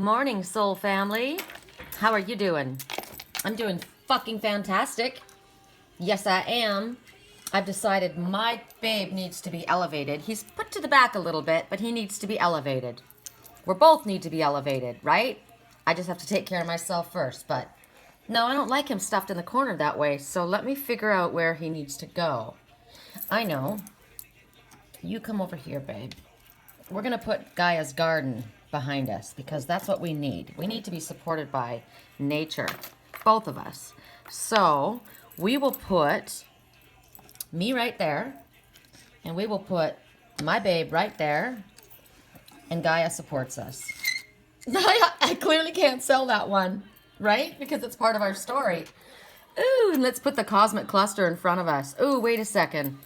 morning, soul family. How are you doing? I'm doing fucking fantastic. Yes, I am. I've decided my babe needs to be elevated. He's put to the back a little bit, but he needs to be elevated. We both need to be elevated, right? I just have to take care of myself first, but no, I don't like him stuffed in the corner that way, so let me figure out where he needs to go. I know. You come over here, babe. We're going to put Gaia's garden behind us because that's what we need. We need to be supported by nature, both of us. So we will put me right there, and we will put my babe right there, and Gaia supports us. I clearly can't sell that one, right? Because it's part of our story. Ooh, and let's put the cosmic cluster in front of us. Ooh, wait a second.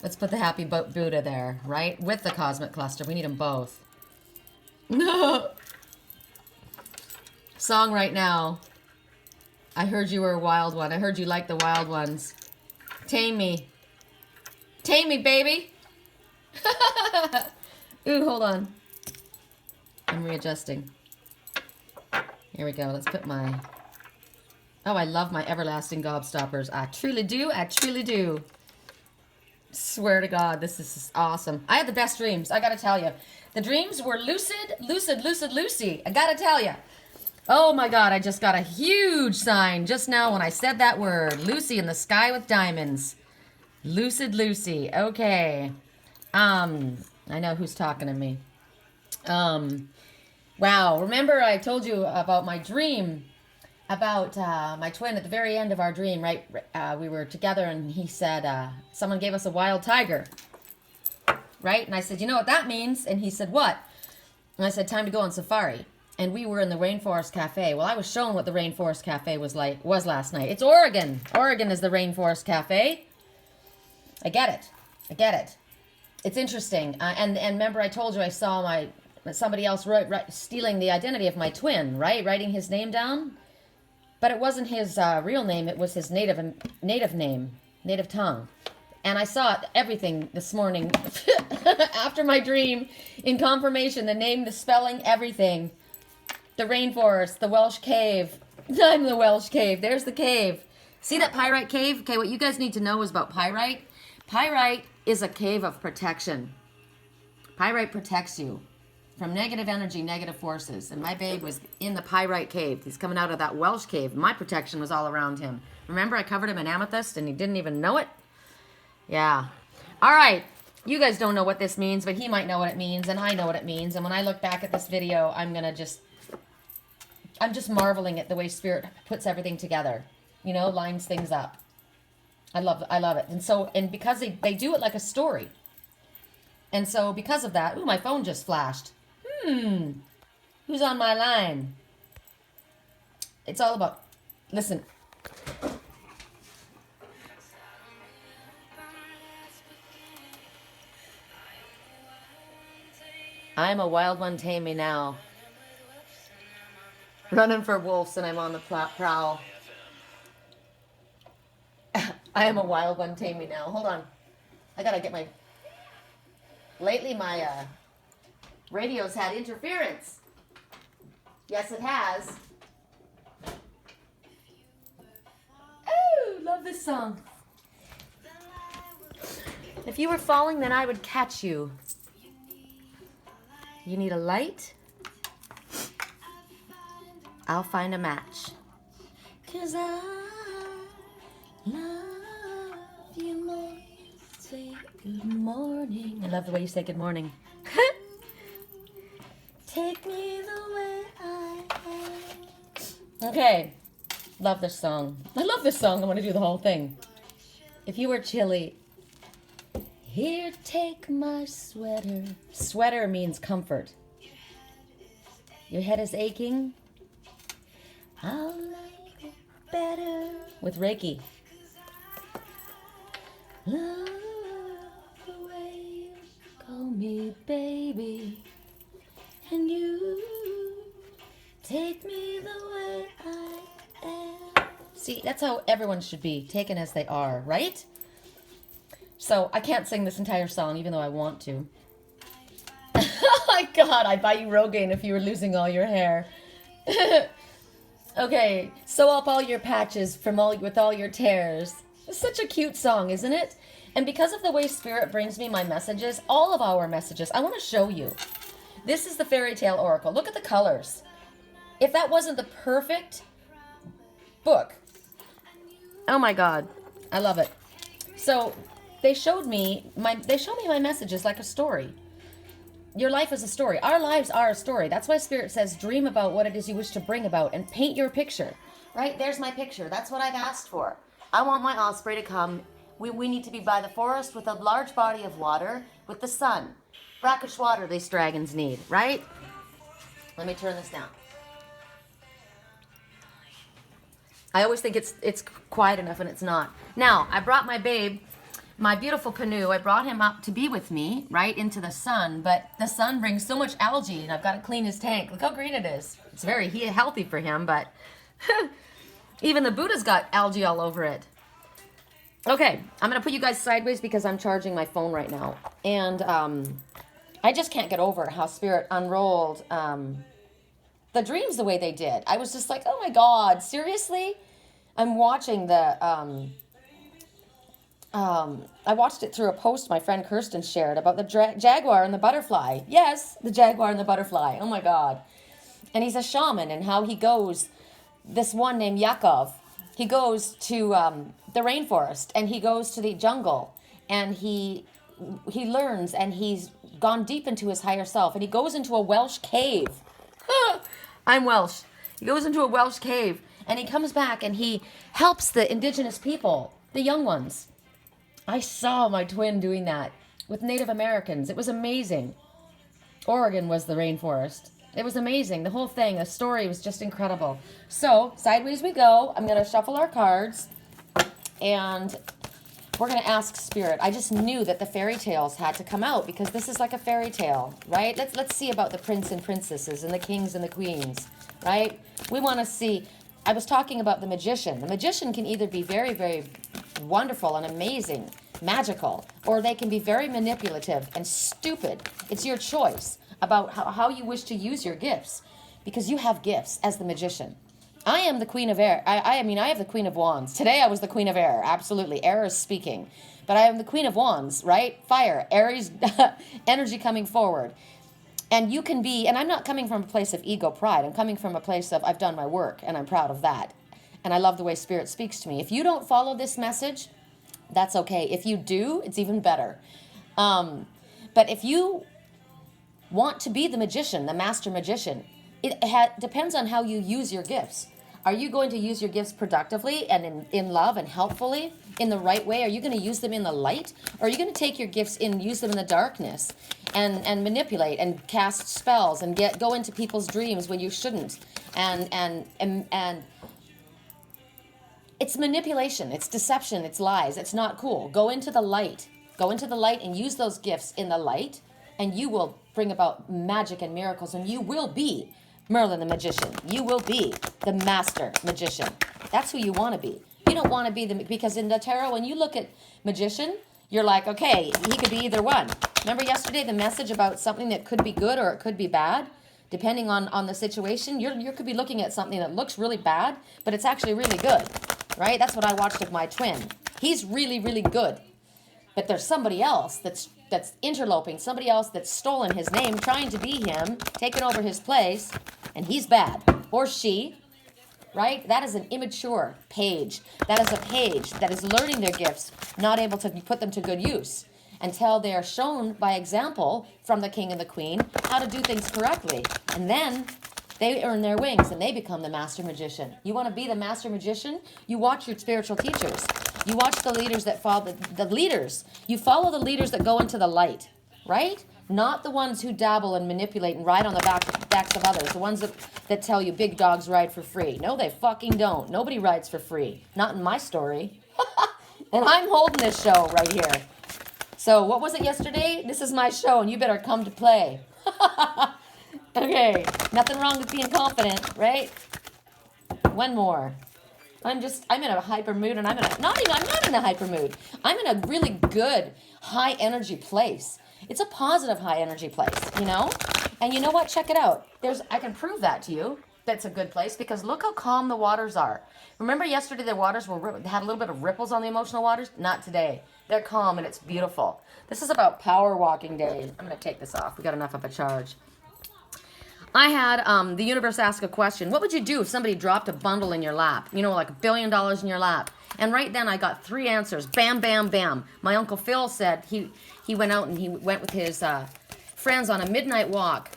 Let's put the happy Buddha there, right? With the cosmic cluster. We need them both. No. Song right now. I heard you were a wild one. I heard you like the wild ones. Tame me. Tame me, baby. Ooh, hold on. I'm readjusting. Here we go. Let's put my... Oh, I love my everlasting gobstoppers. I truly do. I truly do. Swear to God, this is awesome. I had the best dreams, I gotta tell you. The dreams were lucid, Lucy. I gotta tell you. Oh my God, I just got a huge sign just now when I said that word. Lucy in the sky with diamonds. Lucid Lucy. Okay. I know who's talking to me. Wow. Remember I told you about my dream about my twin at the very end of our dream, right? We were together and he said, someone gave us a wild tiger, right? And I said, you know what that means? And he said, what? And I said, time to go on safari. And we were in the Rainforest Cafe. Well, I was shown what the Rainforest Cafe was last night. It's Oregon. Oregon is the Rainforest Cafe. I get it. It's interesting. And remember I told you I saw somebody else stealing the identity of my twin, right? Writing his name down. But it wasn't his real name. It was his native name, native tongue. And I saw everything this morning after my dream in confirmation. The name, the spelling, everything. The rainforest, the Welsh cave. I'm the Welsh cave. There's the cave. See that pyrite cave? Okay, what you guys need to know is about pyrite. Pyrite is a cave of protection. Pyrite protects you from negative energy, negative forces. And my babe was in the pyrite cave. He's coming out of that Welsh cave. My protection was all around him. Remember I covered him in amethyst and he didn't even know it? Yeah. All right. You guys don't know what this means, but he might know what it means, and I know what it means. And when I look back at this video, I'm just marveling at the way Spirit puts everything together. You know, lines things up. I love it. And because they do it like a story. And so because of that, ooh, my phone just flashed. Who's on my line? It's all about, listen. I'm a wild one, tame me now. Running for wolves and I'm on the prowl. I am a wild one, tame me now. Hold on. I gotta get my... Lately my radio's had interference. Yes, it has. Oh, love this song. If you were falling, then I would catch you. You need a light? I'll find a match. 'Cause I love you more. Say good morning. I love the way you say good morning. Take me the way I am. Okay. Love this song. I love this song. I want to do the whole thing. If you were chilly, here, take my sweater. Sweater means comfort. Your head is aching? I'll like it better. With Reiki. Love the way you call me baby. And you take me the way I am. See, that's how everyone should be, taken as they are, right? So I can't sing this entire song, even though I want to. my God, I'd buy you Rogaine if you were losing all your hair. Okay, sew up all your patches with all your tears. It's such a cute song, isn't it? And because of the way Spirit brings me my messages, all of our messages, I want to show you. This is the Faerytale Oracle. Look at the colors. If that wasn't the perfect book, oh my God, I love it. So they showed me my messages like a story. Your life is a story. Our lives are a story. That's why Spirit says, dream about what it is you wish to bring about and paint your picture. Right? There's my picture. That's what I've asked for. I want my osprey to come. We need to be by the forest with a large body of water with the sun. Brackish water these dragons need, right? Let me turn this down. I always think it's quiet enough and it's not. Now, I brought my babe, my beautiful canoe. I brought him up to be with me, right, into the sun. But the sun brings so much algae, and I've got to clean his tank. Look how green it is. It's very healthy for him, but even the Buddha's got algae all over it. Okay, I'm going to put you guys sideways because I'm charging my phone right now. And I just can't get over how Spirit unrolled the dreams the way they did. I was just like, oh my God, seriously? I'm watching the... I watched it through a post my friend Kirsten shared about the jaguar and the butterfly. Yes, the jaguar and the butterfly. Oh my God. And he's a shaman, and how he goes, this one named Yakov, he goes to the rainforest, and he goes to the jungle, and he learns, and he's gone deep into his higher self, and he goes into a Welsh cave. I'm Welsh. He goes into a Welsh cave, and he comes back, and he helps the indigenous people, the young ones. I saw my twin doing that with Native Americans. It was amazing. Oregon was the rainforest. It was amazing. The whole thing, the story was just incredible. So, sideways we go. I'm going to shuffle our cards, and we're going to ask Spirit. I just knew that the fairy tales had to come out because this is like a fairy tale, right? Let's see about the prince and princesses and the kings and the queens, right? We want to see. I was talking about the magician. The magician can either be very, very wonderful and amazing, magical, or they can be very manipulative and stupid. It's your choice about how you wish to use your gifts, because you have gifts as the magician. I am the queen of air. I have the queen of wands. Today I was the queen of air. Absolutely. Air is speaking. But I am the queen of wands, right? Fire, Aries, energy coming forward. And you can be, and I'm not coming from a place of ego pride. I'm coming from a place of I've done my work, and I'm proud of that. And I love the way Spirit speaks to me. If you don't follow this message, that's okay. If you do, it's even better. But if you want to be the magician, the master magician, it depends on how you use your gifts. Are you going to use your gifts productively and in love and helpfully in the right way? Are you going to use them in the light? Or are you going to take your gifts and use them in the darkness and manipulate and cast spells and go into people's dreams when you shouldn't? And it's manipulation, it's deception, it's lies. It's not cool. Go into the light. Go into the light and use those gifts in the light, and you will bring about magic and miracles, and you will be Merlin the magician. You will be the master magician. That's who you want to be. You don't want to be because in the tarot, when you look at magician, you're like, okay, he could be either one. Remember yesterday the message about something that could be good or it could be bad? Depending on the situation, you could be looking at something that looks really bad, but it's actually really good, right? That's what I watched with my twin. He's really, really good. But there's somebody else that's interloping, somebody else that's stolen his name, trying to be him, taking over his place, and he's bad. Or she, right? That is an immature page. That is a page that is learning their gifts, not able to put them to good use until they are shown by example from the king and the queen how to do things correctly. And then they earn their wings and they become the master magician. You want to be the master magician? You watch your spiritual teachers. You watch the leaders that follow the leaders. You follow the leaders that go into the light, right? Not the ones who dabble and manipulate and ride on the backs of others. The ones that tell you big dogs ride for free. No, they fucking don't. Nobody rides for free. Not in my story. And I'm holding this show right here. So what was it yesterday? This is my show and you better come to play. Okay, nothing wrong with being confident, right? One more. I'm in a hyper mood, and I'm not in a hyper mood. I'm in a really good high energy place. It's a positive high energy place, you know? And you know what? Check it out. I can prove that to you. That's a good place because look how calm the waters are. Remember yesterday the waters had a little bit of ripples on the emotional waters? Not today. They're calm and it's beautiful. This is about power walking day. I'm going to take this off. We got enough of a charge. I had the universe ask a question. What would you do if somebody dropped a bundle in your lap? You know, like $1 billion in your lap. And right then I got 3 answers. Bam, bam, bam. My Uncle Phil said he went out and he went with his friends on a midnight walk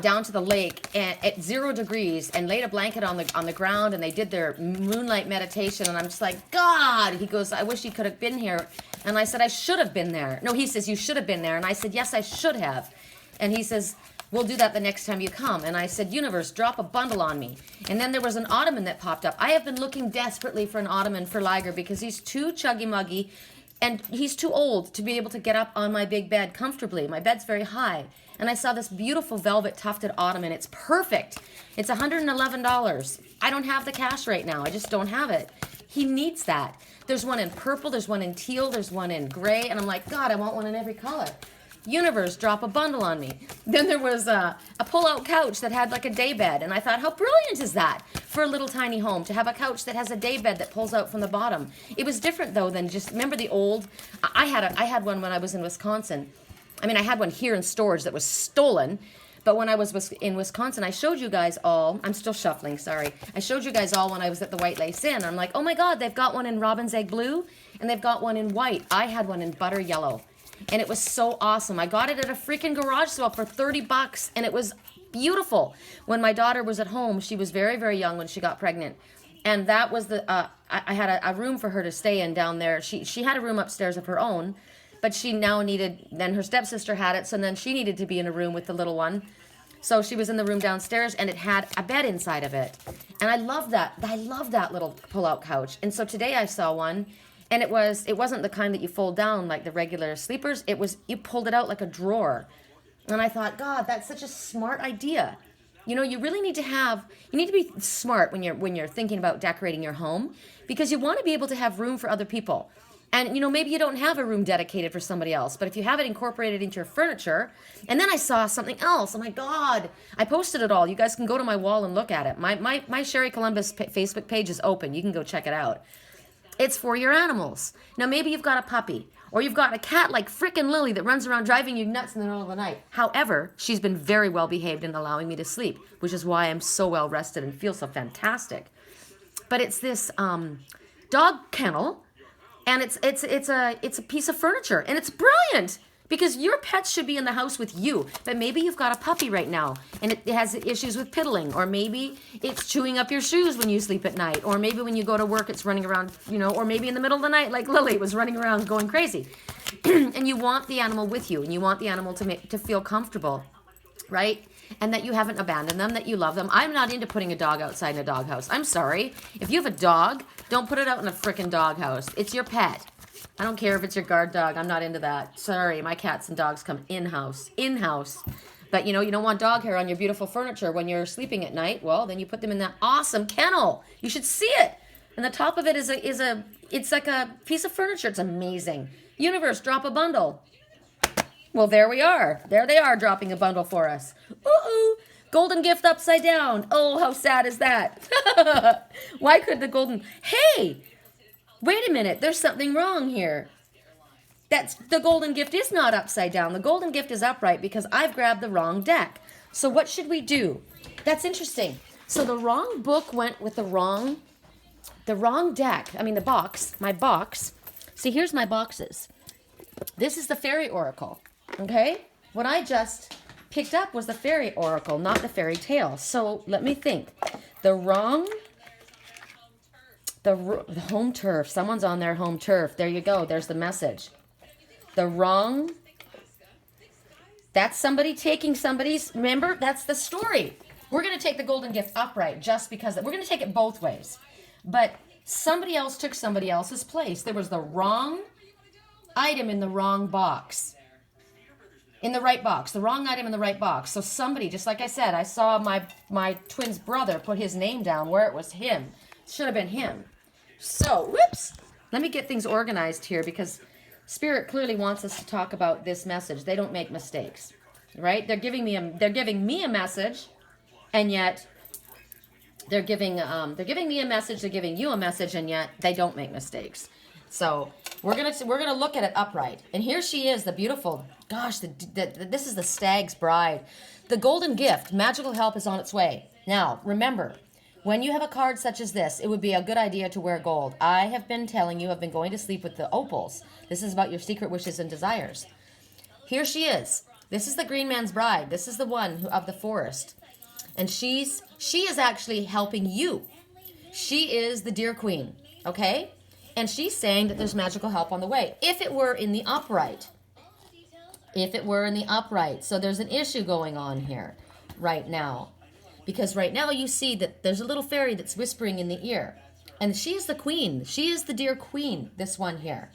down to the lake at 0 degrees and laid a blanket on the ground and they did their moonlight meditation. And I'm just like, God, he goes, I wish he could have been here. And I said, I should have been there. No, he says, you should have been there. And I said, yes, I should have. And he says, we'll do that the next time you come. And I said, universe, drop a bundle on me. And then there was an ottoman that popped up. I have been looking desperately for an ottoman for Liger because he's too chuggy-muggy and he's too old to be able to get up on my big bed comfortably. My bed's very high. And I saw this beautiful velvet tufted ottoman. It's perfect. It's $111. I don't have the cash right now. I just don't have it. He needs that. There's one in purple. There's one in teal. There's one in gray. And I'm like, God, I want one in every color. Universe, drop a bundle on me. Then there was a pull-out couch that had like a day bed. And I thought, how brilliant is that for a little tiny home to have a couch that has a day bed that pulls out from the bottom. It was different though than just, remember the old, I had one when I was in Wisconsin. I mean, I had one here in storage that was stolen. But when I was in Wisconsin, I showed you guys all, I'm still shuffling, sorry. I showed you guys all when I was at the White Lace Inn. I'm like, oh my God, they've got one in Robin's Egg Blue and they've got one in white. I had one in butter yellow. And it was so awesome. I got it at a freaking garage sale for $30 and it was beautiful. When my daughter was at home, she was very, very young when she got pregnant. And that was I had a room for her to stay in down there. She had a room upstairs of her own, but she now needed, then her stepsister had it, so then she needed to be in a room with the little one. So she was in the room downstairs and it had a bed inside of it. And I love that. I love that little pull-out couch. And so today I saw one. And it wasn't the kind that you fold down like the regular sleepers. It was, you pulled it out like a drawer. And I thought, God, that's such a smart idea. You know, you really need to be smart when you're thinking about decorating your home because you want to be able to have room for other people. And, you know, maybe you don't have a room dedicated for somebody else, but if you have it incorporated into your furniture, and then I saw something else. Oh my God, I posted it all. You guys can go to my wall and look at it. My Sherry Columbus Facebook page is open. You can go check it out. It's for your animals. Now, maybe you've got a puppy or you've got a cat like frickin' Lily that runs around driving you nuts in the middle of the night. However, she's been very well behaved in allowing me to sleep, which is why I'm so well rested and feel so fantastic. But it's this dog kennel, and it's a piece of furniture, and it's brilliant. Because your pets should be in the house with you. But maybe you've got a puppy right now and it has issues with piddling. Or maybe it's chewing up your shoes when you sleep at night. Or maybe when you go to work it's running around, you know, or maybe in the middle of the night like Lily was running around going crazy. And you want the animal with you and you want the animal to feel comfortable, right? And that you haven't abandoned them, that you love them. I'm not into putting a dog outside in a doghouse. I'm sorry. If you have a dog, don't put it out in a frickin' doghouse. It's your pet. I don't care if it's your guard dog. I'm not into that. Sorry, my cats and dogs come in-house. In-house. But, you know, you don't want dog hair on your beautiful furniture when you're sleeping at night. Well, then you put them in that awesome kennel. You should see it. And the top of it it's like a piece of furniture. It's amazing. Universe, drop a bundle. Well, there we are. There they are dropping a bundle for us. Ooh, golden gift upside down. Oh, how sad is that? Why could the golden... Hey! Wait a minute, there's something wrong here. The golden gift is not upside down. The golden gift is upright because I've grabbed the wrong deck. So what should we do? That's interesting. So the wrong book went with the wrong deck. I mean, the box, my box. See, here's my boxes. This is the Fairy Oracle, okay? What I just picked up was the Fairy Oracle, not the Faerytale. So let me think. The home turf. Someone's on their home turf. There you go. There's the message. That's somebody taking somebody's, remember, that's the story. We're going to take the golden gift upright just because, we're going to take it both ways. But somebody else took somebody else's place. There was the wrong item in the wrong box. In the right box. The wrong item in the right box. So somebody, just like I said, I saw my twin's brother put his name down where it was him. Should have been him. So, whoops. Let me get things organized here because Spirit clearly wants us to talk about this message. They don't make mistakes. right? They're giving me a message, and yet they're giving me a message, they're giving you a message, and yet they don't make mistakes. So we're gonna look at it upright. And here she is, the beautiful, gosh, this is the stag's bride. The golden gift, magical help is on its way. Now, remember, when you have a card such as this, it would be a good idea to wear gold. I have been telling you, I've been going to sleep with the opals. This is about your secret wishes and desires. Here she is. This is the green man's bride. This is the one of the forest. And she is actually helping you. She is the deer queen, okay? And she's saying that there's magical help on the way. If it were in the upright. So there's an issue going on here right now. Because right now you see that there's a little fairy that's whispering in the ear. And she is the queen. She is the deer queen, this one here.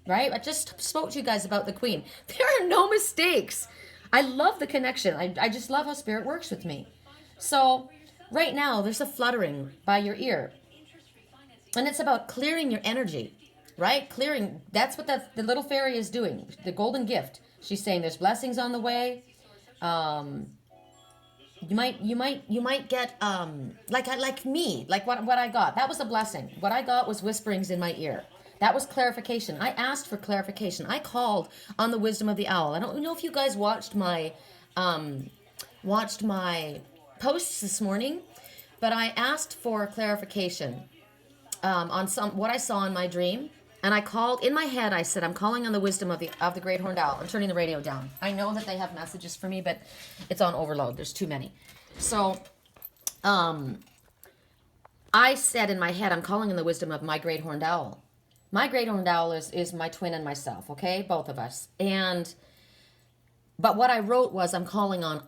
Right? I just spoke to you guys about the queen. There are no mistakes. I love the connection. I just love how spirit works with me. So right now there's a fluttering by your ear. And it's about clearing your energy, right? Clearing. That's what the little fairy is doing. The golden gift. She's saying there's blessings on the way. You might get like me, like what I got. That was a blessing. What I got was whisperings in my ear. That was clarification. I asked for clarification. I called on the wisdom of the owl. I don't know if you guys watched my posts this morning, but I asked for clarification on what I saw in my dream. And I called in my head. I said, I'm calling on the wisdom of the great horned owl. I'm turning the radio down. I know that they have messages for me, but it's on overload. There's too many. So I said in my head, I'm calling on the wisdom of my great horned owl. My great horned owl is my twin and myself, okay? Both of us. But what I wrote was, I'm calling on.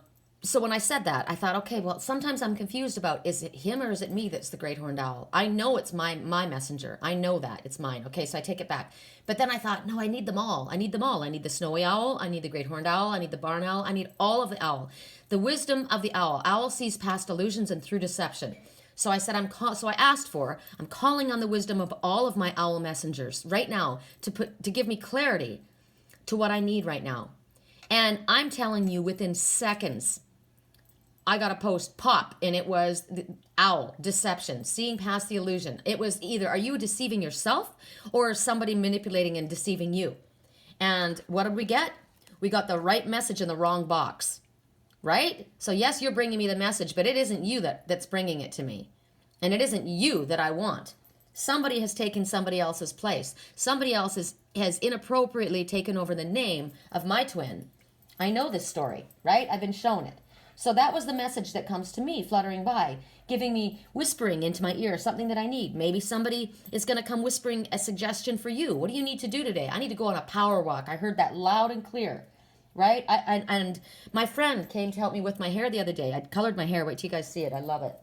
So when I said that, I thought, okay, well, sometimes I'm confused about, is it him or is it me that's the great horned owl? I know it's my messenger. I know that. It's mine. Okay, so I take it back. But then I thought, no, I need them all. I need them all. I need the snowy owl. I need the great horned owl. I need the barn owl. I need all of the owl. The wisdom of the owl. Owl sees past illusions and through deception. So I said, I'm calling on the wisdom of all of my owl messengers right now to give me clarity to what I need right now. And I'm telling you, within seconds, I got a post pop, and it was the owl, deception, seeing past the illusion. It was either, are you deceiving yourself, or is somebody manipulating and deceiving you? And what did we get? We got the right message in the wrong box, right? So yes, you're bringing me the message, but it isn't you that's bringing it to me. And it isn't you that I want. Somebody has taken somebody else's place. Somebody else has inappropriately taken over the name of my twin. I know this story, right? I've been shown it. So that was the message that comes to me, fluttering by, giving me, whispering into my ear, something that I need. Maybe somebody is going to come whispering a suggestion for you. What do you need to do today? I need to go on a power walk. I heard that loud and clear, right? And my friend came to help me with my hair the other day. I colored my hair. Wait till you guys see it. I love it.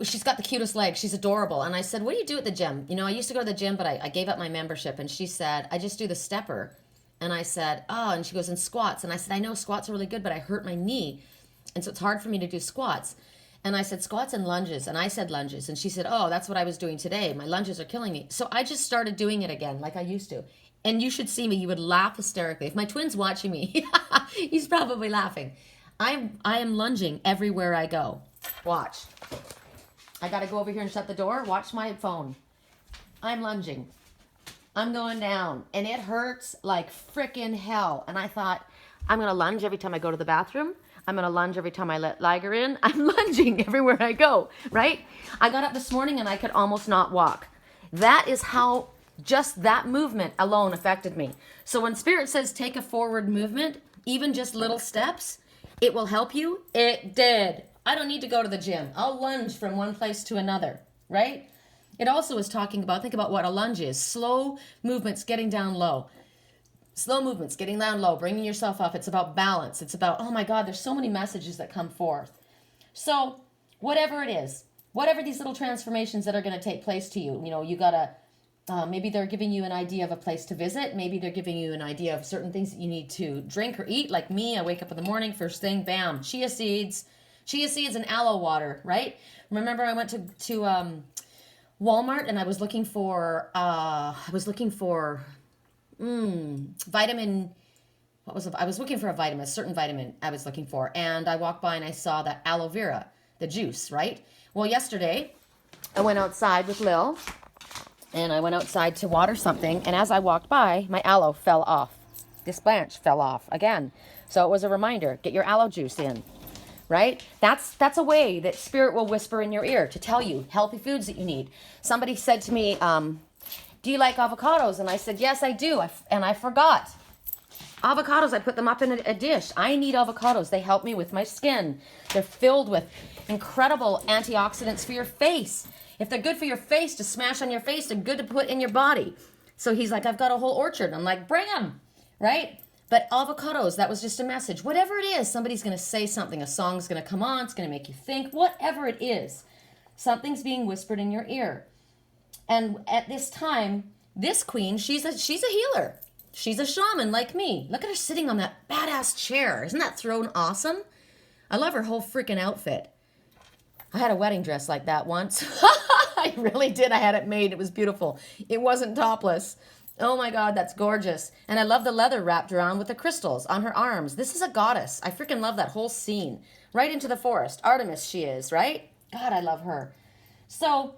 She's got the cutest legs. She's adorable. And I said, what do you do at the gym? You know, I used to go to the gym, but I gave up my membership. And she said, I just do the stepper. And I said, oh, and she goes, in squats. And I said, I know squats are really good, but I hurt my knee. And so it's hard for me to do squats. And I said, squats and lunges. And I said lunges. And she said, oh, that's what I was doing today. My lunges are killing me. So I just started doing it again like I used to. And you should see me. You would laugh hysterically. If my twin's watching me, he's probably laughing. I am lunging everywhere I go. Watch. I got to go over here and shut the door. Watch my phone. I'm lunging. I'm going down, and it hurts like frickin' hell. And I thought, I'm going to lunge every time I go to the bathroom. I'm going to lunge every time I let Liger in. I'm lunging everywhere I go, right? I got up this morning, and I could almost not walk. That is how just that movement alone affected me. So when Spirit says take a forward movement, even just little steps, it will help you. It did. I don't need to go to the gym. I'll lunge from one place to another, right? It also is talking about, think about what a lunge is. Slow movements getting down low. Slow movements getting down low, bringing yourself up. It's about balance. It's about, oh my God, there's so many messages that come forth. So whatever it is, whatever these little transformations that are going to take place to you, you know, you got to, maybe they're giving you an idea of a place to visit. Maybe they're giving you an idea of certain things that you need to drink or eat. Like me, I wake up in the morning, first thing, bam, chia seeds and aloe water, right? Remember I went to Walmart, and I was looking for vitamin, I was looking for a vitamin, a certain vitamin I was looking for. And I walked by and I saw that aloe vera, the juice, right? Well, yesterday I went outside with Lil and I went outside to water something. And as I walked by, my aloe fell off. This branch fell off again. So it was a reminder, get your aloe juice in, right? That's a way that spirit will whisper in your ear to tell you healthy foods that you need. Somebody said to me, do you like avocados? And I said, yes, I do. And I forgot. Avocados, I put them up in a dish. I need avocados. They help me with my skin. They're filled with incredible antioxidants for your face. If they're good for your face, to smash on your face, they're good to put in your body. So he's like, I've got a whole orchard. I'm like, bring them, right? But avocados, that was just a message. Whatever it is, somebody's going to say something. A song's going to come on. It's going to make you think. Whatever it is, something's being whispered in your ear. And at this time, this queen, she's a healer. She's a shaman like me. Look at her sitting on that badass chair. Isn't that throne awesome? I love her whole freaking outfit. I had a wedding dress like that once. I really did. I had it made. It was beautiful. It wasn't topless. Oh my God, that's gorgeous. And I love the leather wrapped around with the crystals on her arms. This is a goddess. I freaking love that whole scene. Right into the forest. Artemis she is, right? God, I love her. So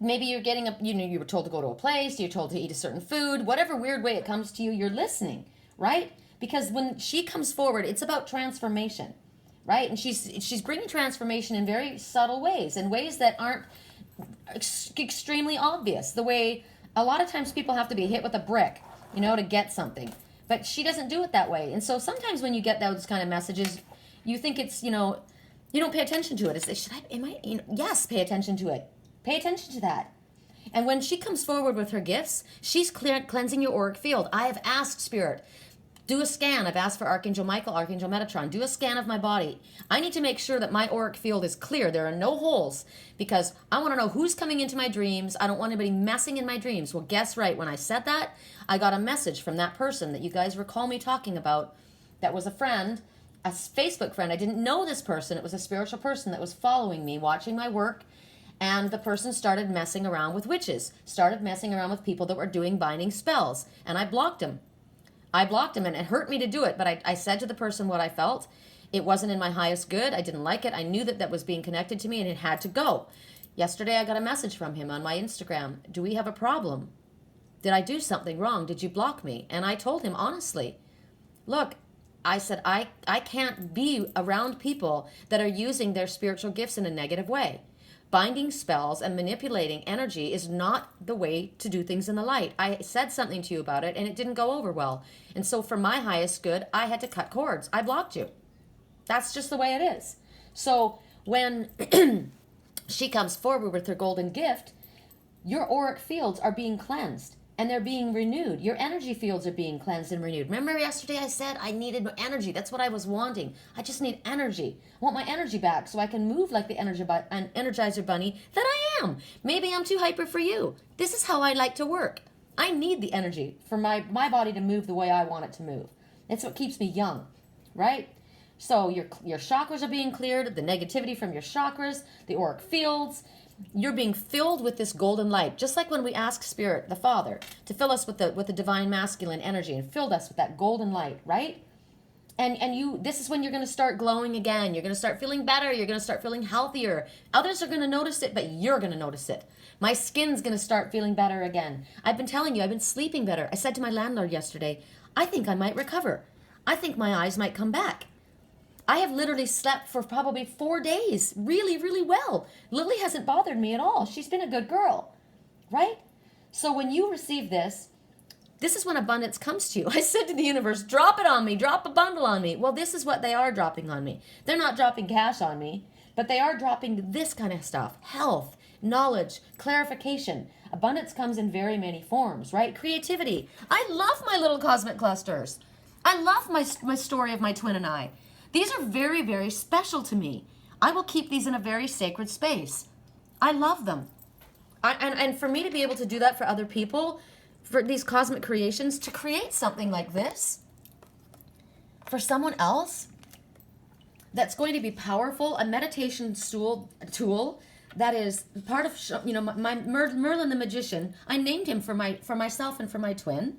maybe you're getting you were told to go to a place, you're told to eat a certain food, whatever weird way it comes to you, you're listening, right? Because when she comes forward, it's about transformation, right? And she's bringing transformation in very subtle ways, in ways that aren't extremely obvious. The way a lot of times people have to be hit with a brick, to get something. But she doesn't do it that way. And so sometimes when you get those kind of messages, you think it's, you don't pay attention to it. It's, yes, pay attention to it. Pay attention to that. And when she comes forward with her gifts, she's cleansing your auric field. I have asked Spirit, do a scan. I've asked for Archangel Michael, Archangel Metatron, do a scan of my body. I need to make sure that my auric field is clear. There are no holes because I want to know who's coming into my dreams. I don't want anybody messing in my dreams. Well, guess right. When I said that, I got a message from that person that you guys recall me talking about that was a friend, a Facebook friend. I didn't know this person. It was a spiritual person that was following me, watching my work. And the person started messing around with witches, started messing around with people that were doing binding spells. And I blocked him. And it hurt me to do it. But I said to the person what I felt. It wasn't in my highest good. I didn't like it. I knew that was being connected to me and it had to go. Yesterday, I got a message from him on my Instagram. Do we have a problem? Did I do something wrong? Did you block me? And I told him honestly, look, I said, I can't be around people that are using their spiritual gifts in a negative way. Binding spells and manipulating energy is not the way to do things in the light. I said something to you about it and it didn't go over well. And so for my highest good, I had to cut cords. I blocked you. That's just the way it is. So when she comes forward with her golden gift, your auric fields are being cleansed and they're being renewed. Your energy fields are being cleansed and renewed. Remember yesterday I said I needed energy. That's what I was wanting. I just need energy. I want my energy back so I can move like the Energizer Bunny that I am. Maybe I'm too hyper for you. This is how I like to work. I need the energy for my body to move the way I want it to move. It's what keeps me young, right? So your chakras are being cleared, the negativity from your chakras, the auric fields. You're being filled with this golden light, just like when we ask Spirit, the Father, to fill us with the divine masculine energy and filled us with that golden light, right? And this is when you're going to start glowing again. You're going to start feeling better. You're going to start feeling healthier. Others are going to notice it, but you're going to notice it. My skin's going to start feeling better again. I've been telling you, I've been sleeping better. I said to my landlord yesterday, I think I might recover. I think my eyes might come back. I have literally slept for probably 4 days really, really well. Lily hasn't bothered me at all. She's been a good girl, right? So when you receive this is when abundance comes to you. I said to the universe, drop it on me, drop a bundle on me. Well, this is what they are dropping on me. They're not dropping cash on me, but they are dropping this kind of stuff. Health, knowledge, clarification. Abundance comes in very many forms, right? Creativity. I love my little cosmic clusters. I love my story of my twin and I. These are very, very special to me. I will keep these in a very sacred space. I love them. And for me to be able to do that for other people, for these cosmic creations, to create something like this for someone else that's going to be powerful, a meditation tool that is part of, my Merlin the Magician. I named him for myself and for my twin.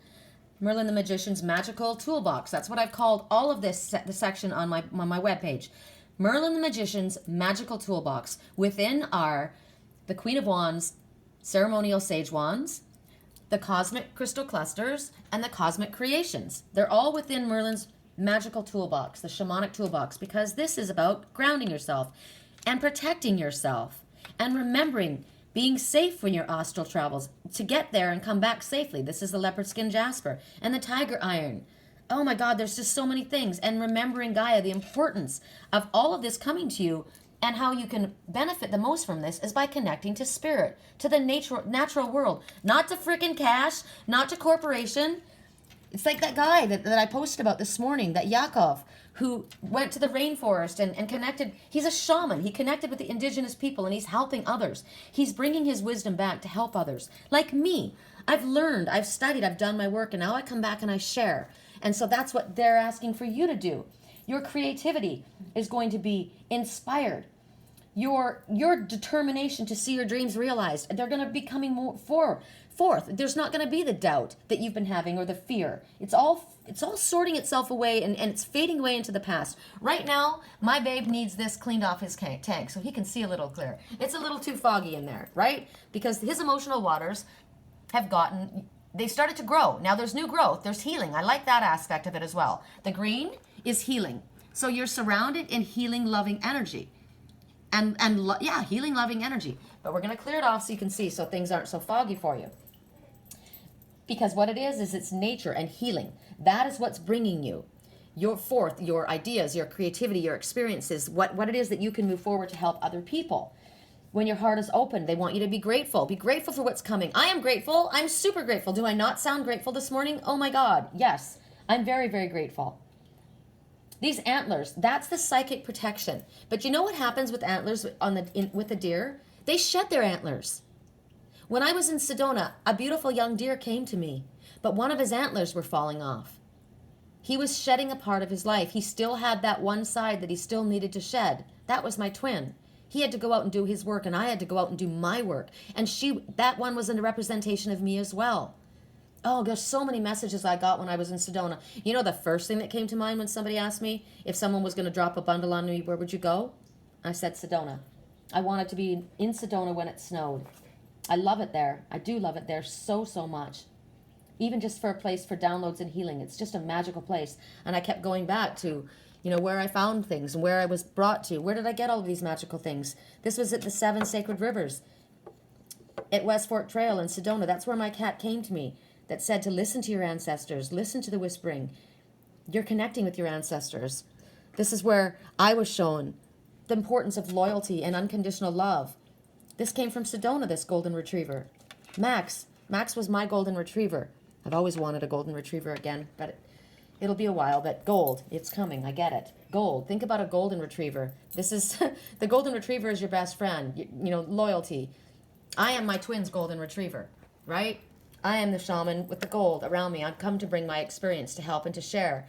Merlin the Magician's Magical Toolbox. That's what I've called all of this, the section on my webpage. Merlin the Magician's Magical Toolbox. Within are the Queen of Wands ceremonial sage wands, the cosmic crystal clusters, and the cosmic creations. They're all within Merlin's magical toolbox, the shamanic toolbox, because this is about grounding yourself and protecting yourself and remembering being safe when your astral travels to get there and come back safely. This is the leopard skin jasper and the tiger iron. Oh my God, there's just so many things. And remembering, Gaia, the importance of all of this coming to you, and how you can benefit the most from this is by connecting to spirit, to the natural world, not to freaking cash, not to corporation. It's like that guy that I posted about this morning, that Yakov, who went to the rainforest and connected. He's a shaman. He connected with the indigenous people, and he's helping others. He's bringing his wisdom back to help others. Like me, I've learned, I've studied, I've done my work, and now I come back and I share. And so that's what they're asking for you to do. Your creativity is going to be inspired. Your determination to see your dreams realized, they're going to be coming more forth. There's not going to be the doubt that you've been having or the fear. It's all sorting itself away, and it's fading away into the past. Right now, my babe needs this cleaned off his tank so he can see a little clearer. It's a little too foggy in there, right? Because his emotional waters they started to grow. Now there's new growth. There's healing. I like that aspect of it as well. The green is healing. So you're surrounded in healing, loving energy. Healing, loving energy. But we're going to clear it off so you can see, so things aren't so foggy for you. Because what it is it's nature and healing. That is what's bringing you your ideas, your creativity, your experiences, what it is that you can move forward to help other people. When your heart is open, they want you to be grateful. Be grateful for what's coming. I am grateful. I'm super grateful. Do I not sound grateful this morning? Oh my God. Yes. I'm very, very grateful. These antlers, that's the psychic protection. But you know what happens with antlers with the deer? They shed their antlers. When I was in Sedona, a beautiful young deer came to me, but one of his antlers were falling off. He was shedding a part of his life. He still had that one side that he still needed to shed. That was my twin. He had to go out and do his work, and I had to go out and do my work. And that one was a representation of me as well. Oh, there's so many messages I got when I was in Sedona. You know, the first thing that came to mind when somebody asked me if someone was going to drop a bundle on me, where would you go? I said Sedona. I wanted to be in Sedona when it snowed. I love it there. I do love it there so, so much. Even just for a place for downloads and healing. It's just a magical place. And I kept going back to, where I found things and where I was brought to. Where did I get all of these magical things? This was at the 7 Sacred Rivers at West Fork Trail in Sedona. That's where my cat came to me, that said to listen to your ancestors, listen to the whispering. You're connecting with your ancestors. This is where I was shown the importance of loyalty and unconditional love. This came from Sedona, this golden retriever. Max was my golden retriever. I've always wanted a golden retriever again, but it'll be a while. But gold, it's coming, I get it. Gold, think about a golden retriever. This is, the golden retriever is your best friend, loyalty. I am my twin's golden retriever, right? I am the shaman with the gold around me. I've come to bring my experience to help and to share.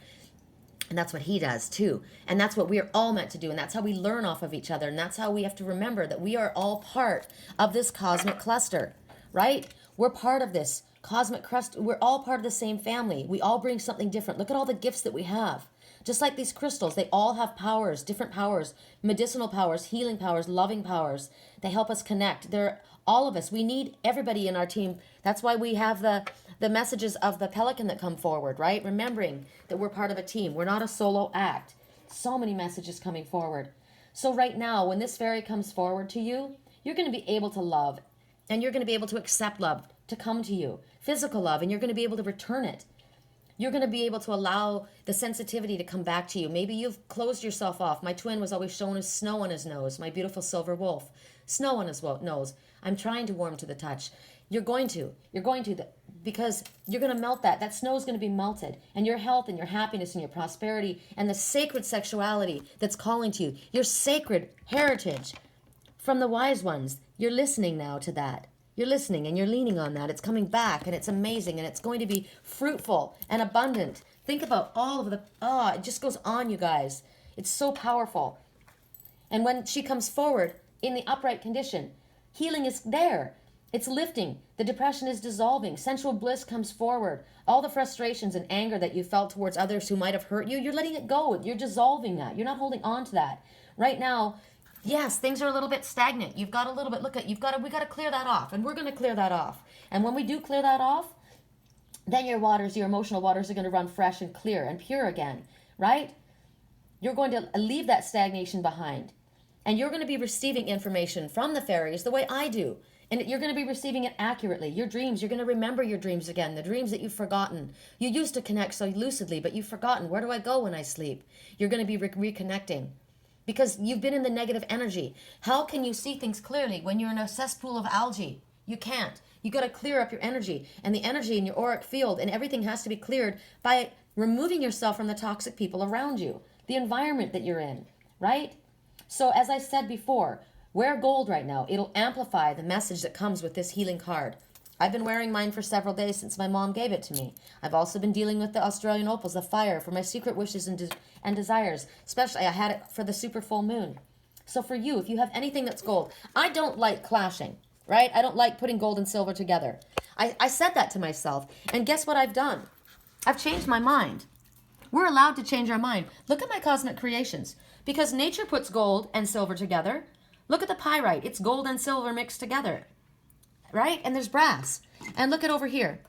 And that's what he does too. And that's what we are all meant to do. And that's how we learn off of each other. And that's how we have to remember that we are all part of this cosmic cluster, right? We're part of this cosmic cluster. We're all part of the same family. We all bring something different. Look at all the gifts that we have. Just like these crystals, they all have powers, different powers, medicinal powers, healing powers, loving powers. They help us connect. They're all of us. We need everybody in our team. That's why we have the messages of the pelican that come forward, right? Remembering that we're part of a team. We're not a solo act. So many messages coming forward. So right now, when this fairy comes forward to you, you're going to be able to love, and you're going to be able to accept love to come to you. Physical love, and you're going to be able to return it. You're going to be able to allow the sensitivity to come back to you. Maybe you've closed yourself off. My twin was always shown as snow on his nose, my beautiful silver wolf. Snow on his nose. I'm trying to warm to the touch. You're going to, because you're going to melt that. That snow is going to be melted. And your health and your happiness and your prosperity and the sacred sexuality that's calling to you, your sacred heritage from the wise ones, you're listening now to that. You're listening and you're leaning on that. It's coming back and it's amazing and it's going to be fruitful and abundant. Think about all of it just goes on, you guys. It's so powerful. And when she comes forward, in the upright condition. Healing is there. It's lifting. The depression is dissolving. Sensual bliss comes forward. All the frustrations and anger that you felt towards others who might have hurt you, you're letting it go. You're dissolving that. You're not holding on to that. Right now, yes, things are a little bit stagnant. You've got a little bit, we got to clear that off, and we're going to clear that off. And when we do clear that off, then your waters, your emotional waters are going to run fresh and clear and pure again, right? You're going to leave that stagnation behind. And you're going to be receiving information from the fairies the way I do. And you're going to be receiving it accurately. Your dreams, you're going to remember your dreams again, the dreams that you've forgotten. You used to connect so lucidly, but you've forgotten. Where do I go when I sleep? You're going to be reconnecting because you've been in the negative energy. How can you see things clearly when you're in a cesspool of algae? You can't. You got to clear up your energy, and the energy in your auric field, and everything has to be cleared by removing yourself from the toxic people around you, the environment that you're in, right? So as I said before, wear gold right now. It'll amplify the message that comes with this healing card. I've been wearing mine for several days since my mom gave it to me. I've also been dealing with the Australian opals, the fire, for my secret wishes and desires. Especially, I had it for the super full moon. So for you, if you have anything that's gold, I don't like clashing, right? I don't like putting gold and silver together. I said that to myself. And guess what I've done? I've changed my mind. We're allowed to change our mind. Look at my cosmic creations. Because nature puts gold and silver together. Look at the pyrite. It's gold and silver mixed together. Right? And there's brass. And look at over here.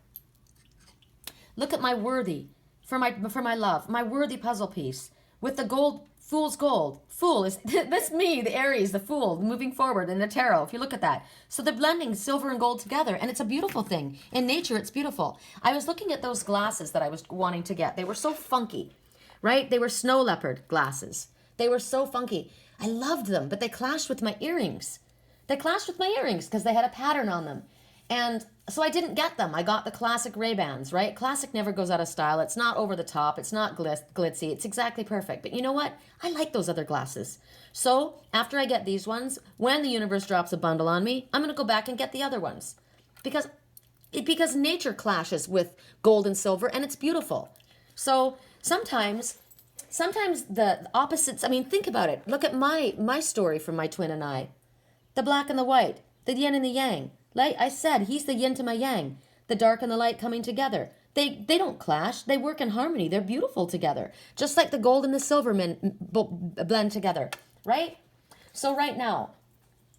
Look at my worthy, for my love, my worthy puzzle piece with the gold, fool's gold. Fool is, that's me, the Aries, the fool, moving forward in the tarot, if you look at that. So they're blending silver and gold together, and it's a beautiful thing. In nature, it's beautiful. I was looking at those glasses that I was wanting to get. They were so funky, right? They were Snow Leopard glasses. They were so funky. I loved them, but they clashed with my earrings. They clashed with my earrings because they had a pattern on them. And so I didn't get them. I got the classic Ray-Bans, right? Classic never goes out of style. It's not over the top. It's not glitzy. It's exactly perfect. But you know what? I like those other glasses. So after I get these ones, when the universe drops a bundle on me, I'm going to go back and get the other ones. Because nature clashes with gold and silver, and it's beautiful. So sometimes the opposites, I mean, think about it. Look at my story from my twin and I. The black and the white, the yin and the yang. Like I said, he's the yin to my yang, the dark and the light coming together. They don't clash. They work in harmony. They're beautiful together. Just like the gold and the silver blend together, right? So right now,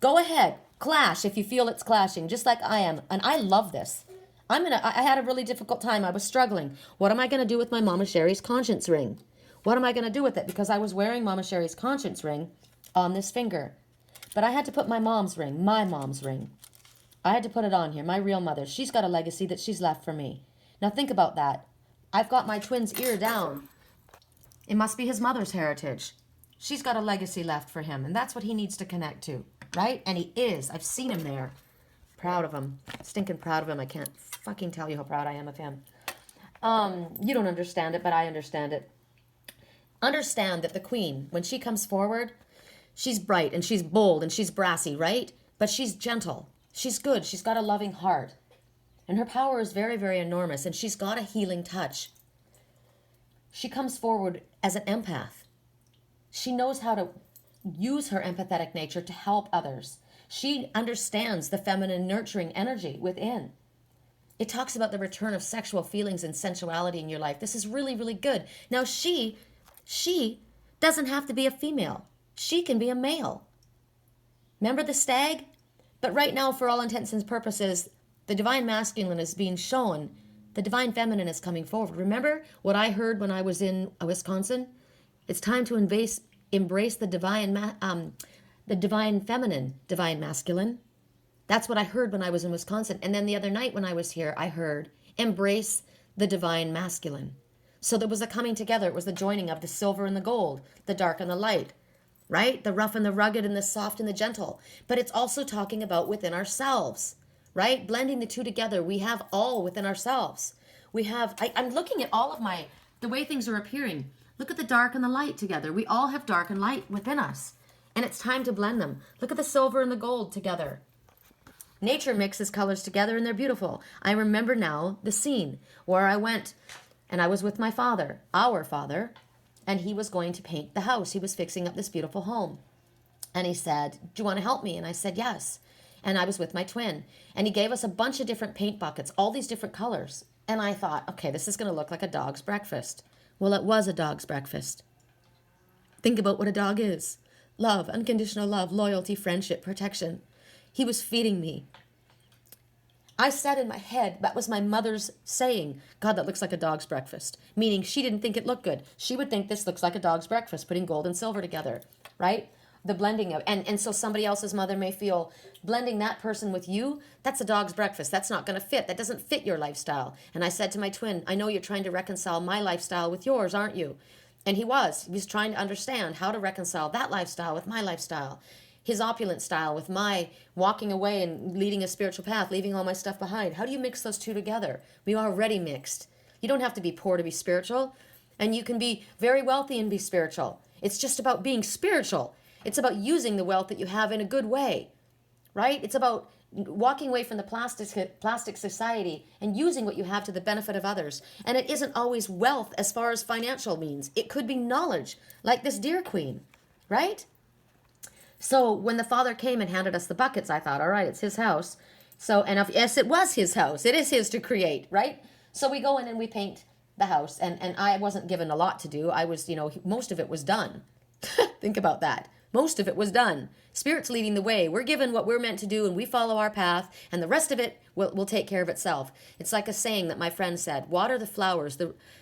go ahead, clash if you feel it's clashing, just like I am. And I love this. I had a really difficult time. I was struggling. What am I going to do with my Mama Sherry's conscience ring? What am I going to do with it? Because I was wearing Mama Sherry's conscience ring on this finger. But I had to put my mom's ring. I had to put it on here, my real mother. She's got a legacy that she's left for me. Now think about that. I've got my twin's ear down. It must be his mother's heritage. She's got a legacy left for him, and that's what he needs to connect to, right? And he is. I've seen him there. Proud of him. Stinking proud of him. I can't fucking tell you how proud I am of him. You don't understand it, but I understand it. Understand that the queen, when she comes forward, she's bright and she's bold and she's brassy, right? But she's gentle. She's good. She's got a loving heart. And her power is very, very enormous. And she's got a healing touch. She comes forward as an empath. She knows how to use her empathetic nature to help others. She understands the feminine nurturing energy within. It talks about the return of sexual feelings and sensuality in your life. This is really, really good. Now she doesn't have to be a female. She can be a male. Remember the stag? But right now, for all intents and purposes, the divine masculine is being shown. The divine feminine is coming forward. Remember what I heard when I was in Wisconsin? It's time to embrace the divine feminine, divine masculine. That's what I heard when I was in Wisconsin. And then the other night when I was here, I heard embrace the divine masculine. So there was a coming together. It was the joining of the silver and the gold, the dark and the light. Right? The rough and the rugged and the soft and the gentle. But it's also talking about within ourselves, right? Blending the two together. We have all within ourselves. I'm looking at all of the way things are appearing. Look at the dark and the light together. We all have dark and light within us. And it's time to blend them. Look at the silver and the gold together. Nature mixes colors together and they're beautiful. I remember now the scene where I went and I was with my father, our father, and he was going to paint the house. He was fixing up this beautiful home. And he said, do you want to help me? And I said, yes. And I was with my twin. And he gave us a bunch of different paint buckets, all these different colors. And I thought, okay, this is going to look like a dog's breakfast. Well, it was a dog's breakfast. Think about what a dog is. Love, unconditional love, loyalty, friendship, protection. He was feeding me. I said in my head, that was my mother's saying, God, that looks like a dog's breakfast. Meaning she didn't think it looked good. She would think this looks like a dog's breakfast, putting gold and silver together, right? The blending of, and so somebody else's mother may feel blending that person with you, that's a dog's breakfast. That's not going to fit. That doesn't fit your lifestyle. And I said to my twin, I know you're trying to reconcile my lifestyle with yours, aren't you? And he was trying to understand how to reconcile that lifestyle with my lifestyle, his opulent style with my walking away and leading a spiritual path, leaving all my stuff behind. How do you mix those two together? We already mixed. You don't have to be poor to be spiritual, and you can be very wealthy and be spiritual. It's just about being spiritual. It's about using the wealth that you have in a good way, right? It's about walking away from the plastic society and using what you have to the benefit of others. And it isn't always wealth as far as financial means. It could be knowledge, like this deer queen, right? So when the father came and handed us the buckets, I thought, all right, it's his house. So, and yes, it was his house. It is his to create, right? So we go in and we paint the house. And I wasn't given a lot to do. I was, most of it was done. Think about that. Most of it was done. Spirit's leading the way. We're given what we're meant to do and we follow our path, and the rest of it will take care of itself. It's like a saying that my friend said, water the flowers,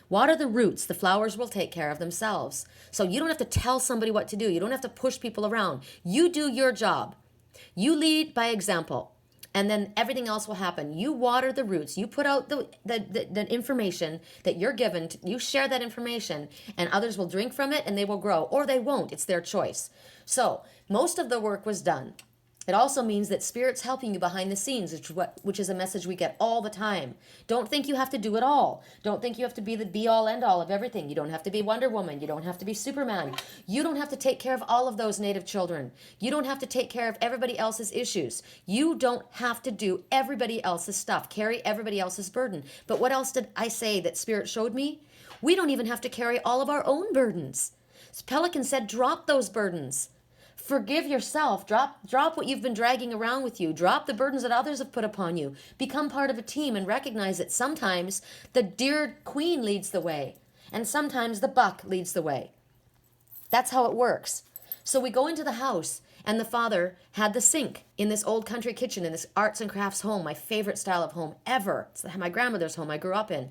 water the roots, the flowers will take care of themselves. So you don't have to tell somebody what to do. You don't have to push people around. You do your job. You lead by example. And then everything else will happen. You water the roots. You put out the information that you're given. You share that information, and others will drink from it and they will grow, or they won't. It's their choice. So most of the work was done. It also means that Spirit's helping you behind the scenes, which is a message we get all the time. Don't think you have to do it all. Don't think you have to be the be-all, end-all of everything. You don't have to be Wonder Woman. You don't have to be Superman. You don't have to take care of all of those Native children. You don't have to take care of everybody else's issues. You don't have to do everybody else's stuff, carry everybody else's burden. But what else did I say that Spirit showed me? We don't even have to carry all of our own burdens. Pelican said, drop those burdens. Forgive yourself. Drop what you've been dragging around with you. Drop the burdens that others have put upon you. Become part of a team and recognize that sometimes the deer queen leads the way and sometimes the buck leads the way. That's how it works. So we go into the house, and the father had the sink in this old country kitchen in this arts and crafts home, my favorite style of home ever. It's my grandmother's home I grew up in.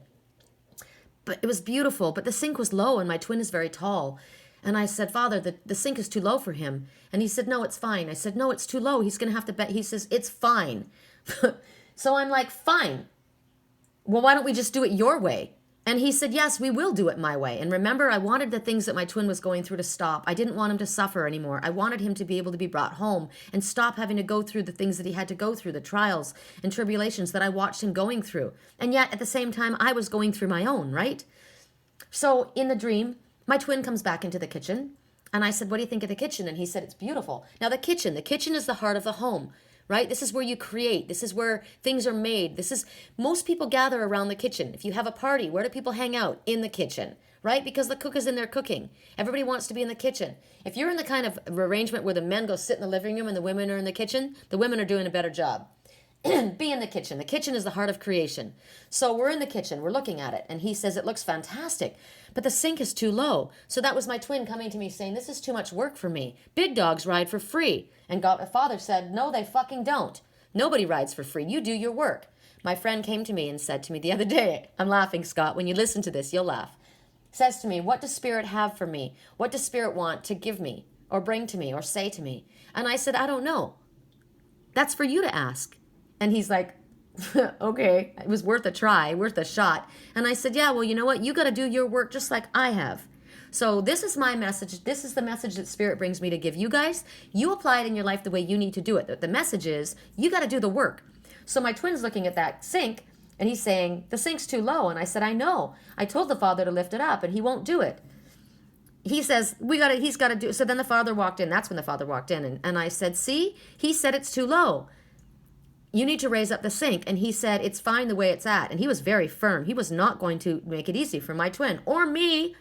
But it was beautiful, but the sink was low and my twin is very tall. And I said, Father, the sink is too low for him. And he said, no, it's fine. I said, no, it's too low. He's going to have to bet. He says, it's fine. So I'm like, fine. Well, why don't we just do it your way? And he said, yes, we will do it my way. And remember, I wanted the things that my twin was going through to stop. I didn't want him to suffer anymore. I wanted him to be able to be brought home and stop having to go through the things that he had to go through, the trials and tribulations that I watched him going through. And yet, at the same time, I was going through my own, right? So in the dream, my twin comes back into the kitchen, and I said, what do you think of the kitchen? And he said, it's beautiful. Now the kitchen is the heart of the home, right? This is where you create. This is where things are made. Most people gather around the kitchen. If you have a party, where do people hang out? In the kitchen, right? Because the cook is in there cooking. Everybody wants to be in the kitchen. If you're in the kind of arrangement where the men go sit in the living room and the women are in the kitchen, the women are doing a better job. Be in the kitchen. The kitchen is the heart of creation. So we're in the kitchen. We're looking at it. And he says, it looks fantastic. But the sink is too low. So that was my twin coming to me saying, this is too much work for me. Big dogs ride for free. And God, my father said, no, they fucking don't. Nobody rides for free. You do your work. My friend came to me and said to me the other day, I'm laughing, Scott. When you listen to this, you'll laugh. Says to me, what does Spirit have for me? What does Spirit want to give me or bring to me or say to me? And I said, I don't know. That's for you to ask. And he's like, okay, it was worth a try, worth a shot. And I said, yeah, well, you know what? You got to do your work just like I have. So this is my message. This is the message that Spirit brings me to give you guys. You apply it in your life the way you need to do it. The message is you got to do the work. So my twin's looking at that sink and he's saying, the sink's too low. And I said, I know. I told the father to lift it up and he won't do it. He says, he's got to do it. So then the father walked in. That's when the father walked in. And I said, see, he said it's too low. You need to raise up the sink. And he said, it's fine the way it's at. And he was very firm. He was not going to make it easy for my twin or me.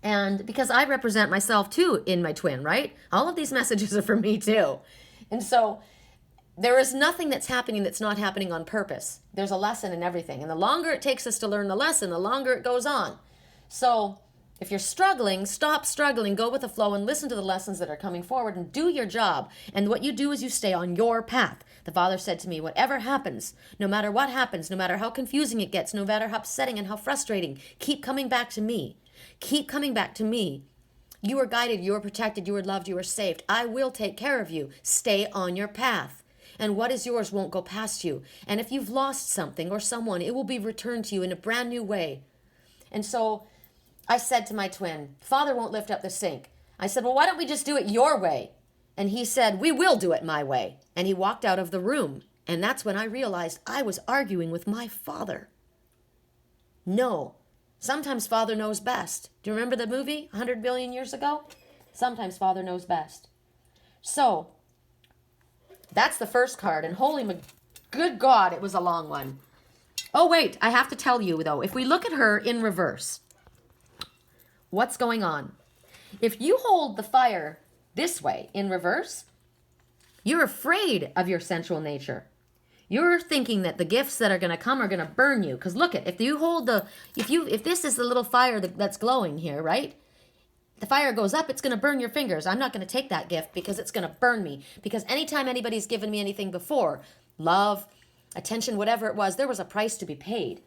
And because I represent myself too in my twin, right? All of these messages are for me too. And so there is nothing that's happening that's not happening on purpose. There's a lesson in everything. And the longer it takes us to learn the lesson, the longer it goes on. So if you're struggling, stop struggling, go with the flow and listen to the lessons that are coming forward and do your job. And what you do is you stay on your path. The Father said to me, whatever happens, no matter what happens, no matter how confusing it gets, no matter how upsetting and how frustrating, keep coming back to me. Keep coming back to me. You are guided, you are protected, you are loved, you are saved. I will take care of you. Stay on your path. And what is yours won't go past you. And if you've lost something or someone, it will be returned to you in a brand new way. And so I said to my twin, Father won't lift up the sink. I said, well, why don't we just do it your way? And he said, we will do it my way. And he walked out of the room. And that's when I realized I was arguing with my Father. No. Sometimes Father knows best. Do you remember the movie 100 billion years ago? Sometimes Father knows best. So that's the first card. And good God, it was a long one. Oh, wait, I have to tell you, though, if we look at her in reverse, what's going on? If you hold the fire this way in reverse, you're afraid of your sensual nature. You're thinking that the gifts that are going to come are going to burn you. Because look, if this is the little fire that's glowing here, right? The fire goes up, it's going to burn your fingers. I'm not going to take that gift because it's going to burn me. Because anytime anybody's given me anything before, love, attention, whatever it was, there was a price to be paid,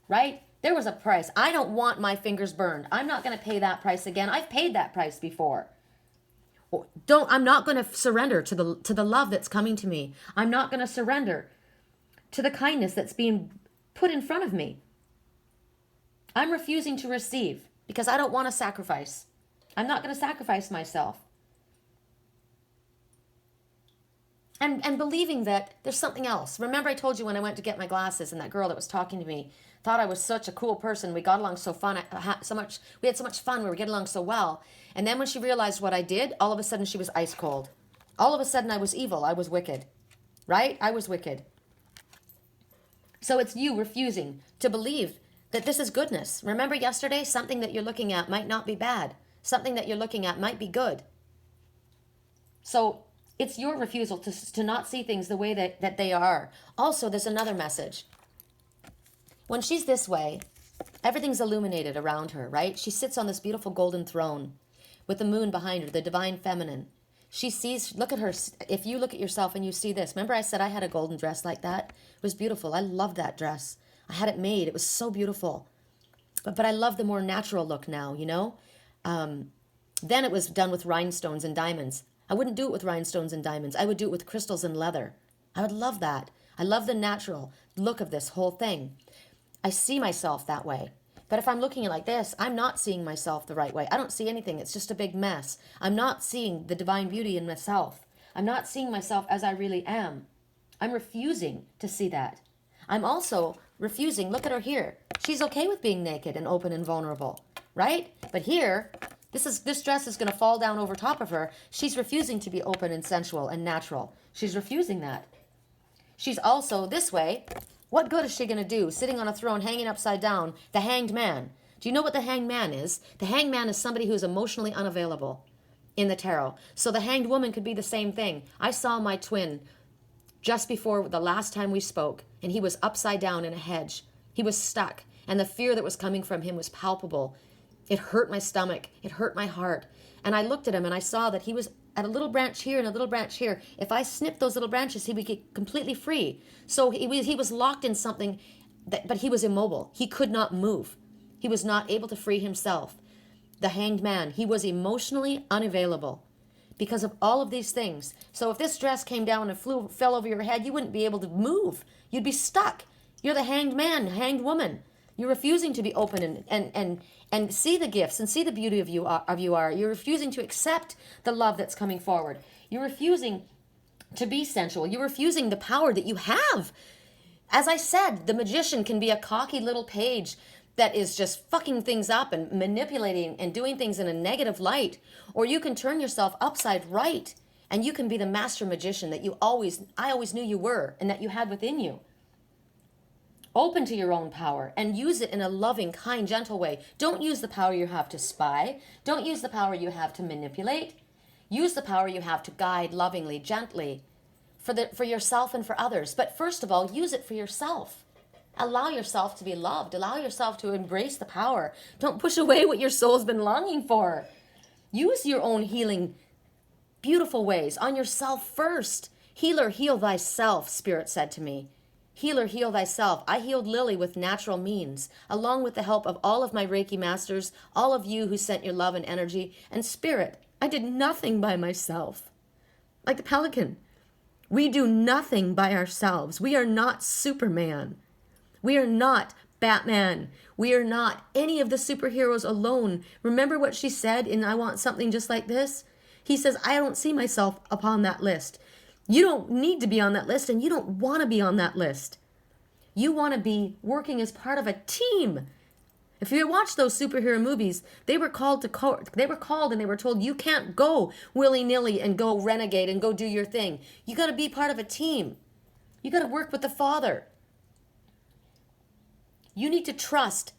right? There was a price. I don't want my fingers burned. I'm not going to pay that price again. I've paid that price before. I'm not going to surrender to the love that's coming to me. I'm not going to surrender to the kindness that's being put in front of me. I'm refusing to receive because I don't want to sacrifice. I'm not going to sacrifice myself. And believing that there's something else. Remember I told you when I went to get my glasses and that girl that was talking to me thought I was such a cool person. We got along so fun, we had so much fun. We were getting along so well. And then when she realized what I did, all of a sudden she was ice cold. All of a sudden I was evil. I was wicked. Right? I was wicked. So it's you refusing to believe that this is goodness. Remember yesterday, something that you're looking at might not be bad. Something that you're looking at might be good. So it's your refusal to not see things the way that they are. Also, there's another message. When she's this way, everything's illuminated around her, right? She sits on this beautiful golden throne with the moon behind her, the divine feminine. She sees, look at her. If you look at yourself and you see this, remember I said I had a golden dress like that? It was beautiful. I loved that dress. I had it made. It was so beautiful. But I love the more natural look now, you know? Then it was done with rhinestones and diamonds. I wouldn't do it with rhinestones and diamonds. I would do it with crystals and leather. I would love that. I love the natural look of this whole thing. I see myself that way. But if I'm looking like this, I'm not seeing myself the right way. I don't see anything. It's just a big mess. I'm not seeing the divine beauty in myself. I'm not seeing myself as I really am. I'm refusing to see that. I'm also refusing. Look at her here. She's okay with being naked and open and vulnerable, right? But here, this dress is going to fall down over top of her. She's refusing to be open and sensual and natural. She's refusing that. She's also this way. What good is she going to do sitting on a throne hanging upside down, the hanged man? Do you know what the hanged man is? The hanged man is somebody who's emotionally unavailable in the tarot. So the hanged woman could be the same thing. I saw my twin just before the last time we spoke, and he was upside down in a hedge. He was stuck, and the fear that was coming from him was palpable. It hurt my stomach. It hurt my heart. And I looked at him, and I saw that he was at a little branch here and a little branch here. If I snipped those little branches, he would get completely free. So he was locked in something, but he was immobile. He could not move. He was not able to free himself. The hanged man, he was emotionally unavailable because of all of these things. So if this dress came down and fell over your head, you wouldn't be able to move. You'd be stuck. You're the hanged man, hanged woman. You're refusing to be open and see the gifts and see the beauty of you are. You're refusing to accept the love that's coming forward. You're refusing to be sensual. You're refusing the power that you have. As I said, the magician can be a cocky little page that is just fucking things up and manipulating and doing things in a negative light. Or you can turn yourself upside right and you can be the master magician that I always knew you were and that you had within you. Open to your own power and use it in a loving, kind, gentle way. Don't use the power you have to spy. Don't use the power you have to manipulate. Use the power you have to guide lovingly, gently, for yourself and for others. But first of all, use it for yourself. Allow yourself to be loved. Allow yourself to embrace the power. Don't push away what your soul's been longing for. Use your own healing, beautiful ways on yourself first. Healer, heal thyself, Spirit said to me. Healer, heal thyself. I healed Lily with natural means, along with the help of all of my Reiki masters, all of you who sent your love and energy, and Spirit. I did nothing by myself. Like the pelican, we do nothing by ourselves. We are not Superman. We are not Batman. We are not any of the superheroes alone. Remember what she said in I Want Something Just Like This? He says, I don't see myself upon that list. You don't need to be on that list, and you don't want to be on that list. You want to be working as part of a team. If you watch those superhero movies, they were called and they were told you can't go willy-nilly and go renegade and go do your thing. You got to be part of a team. You got to work with the Father. You need to trust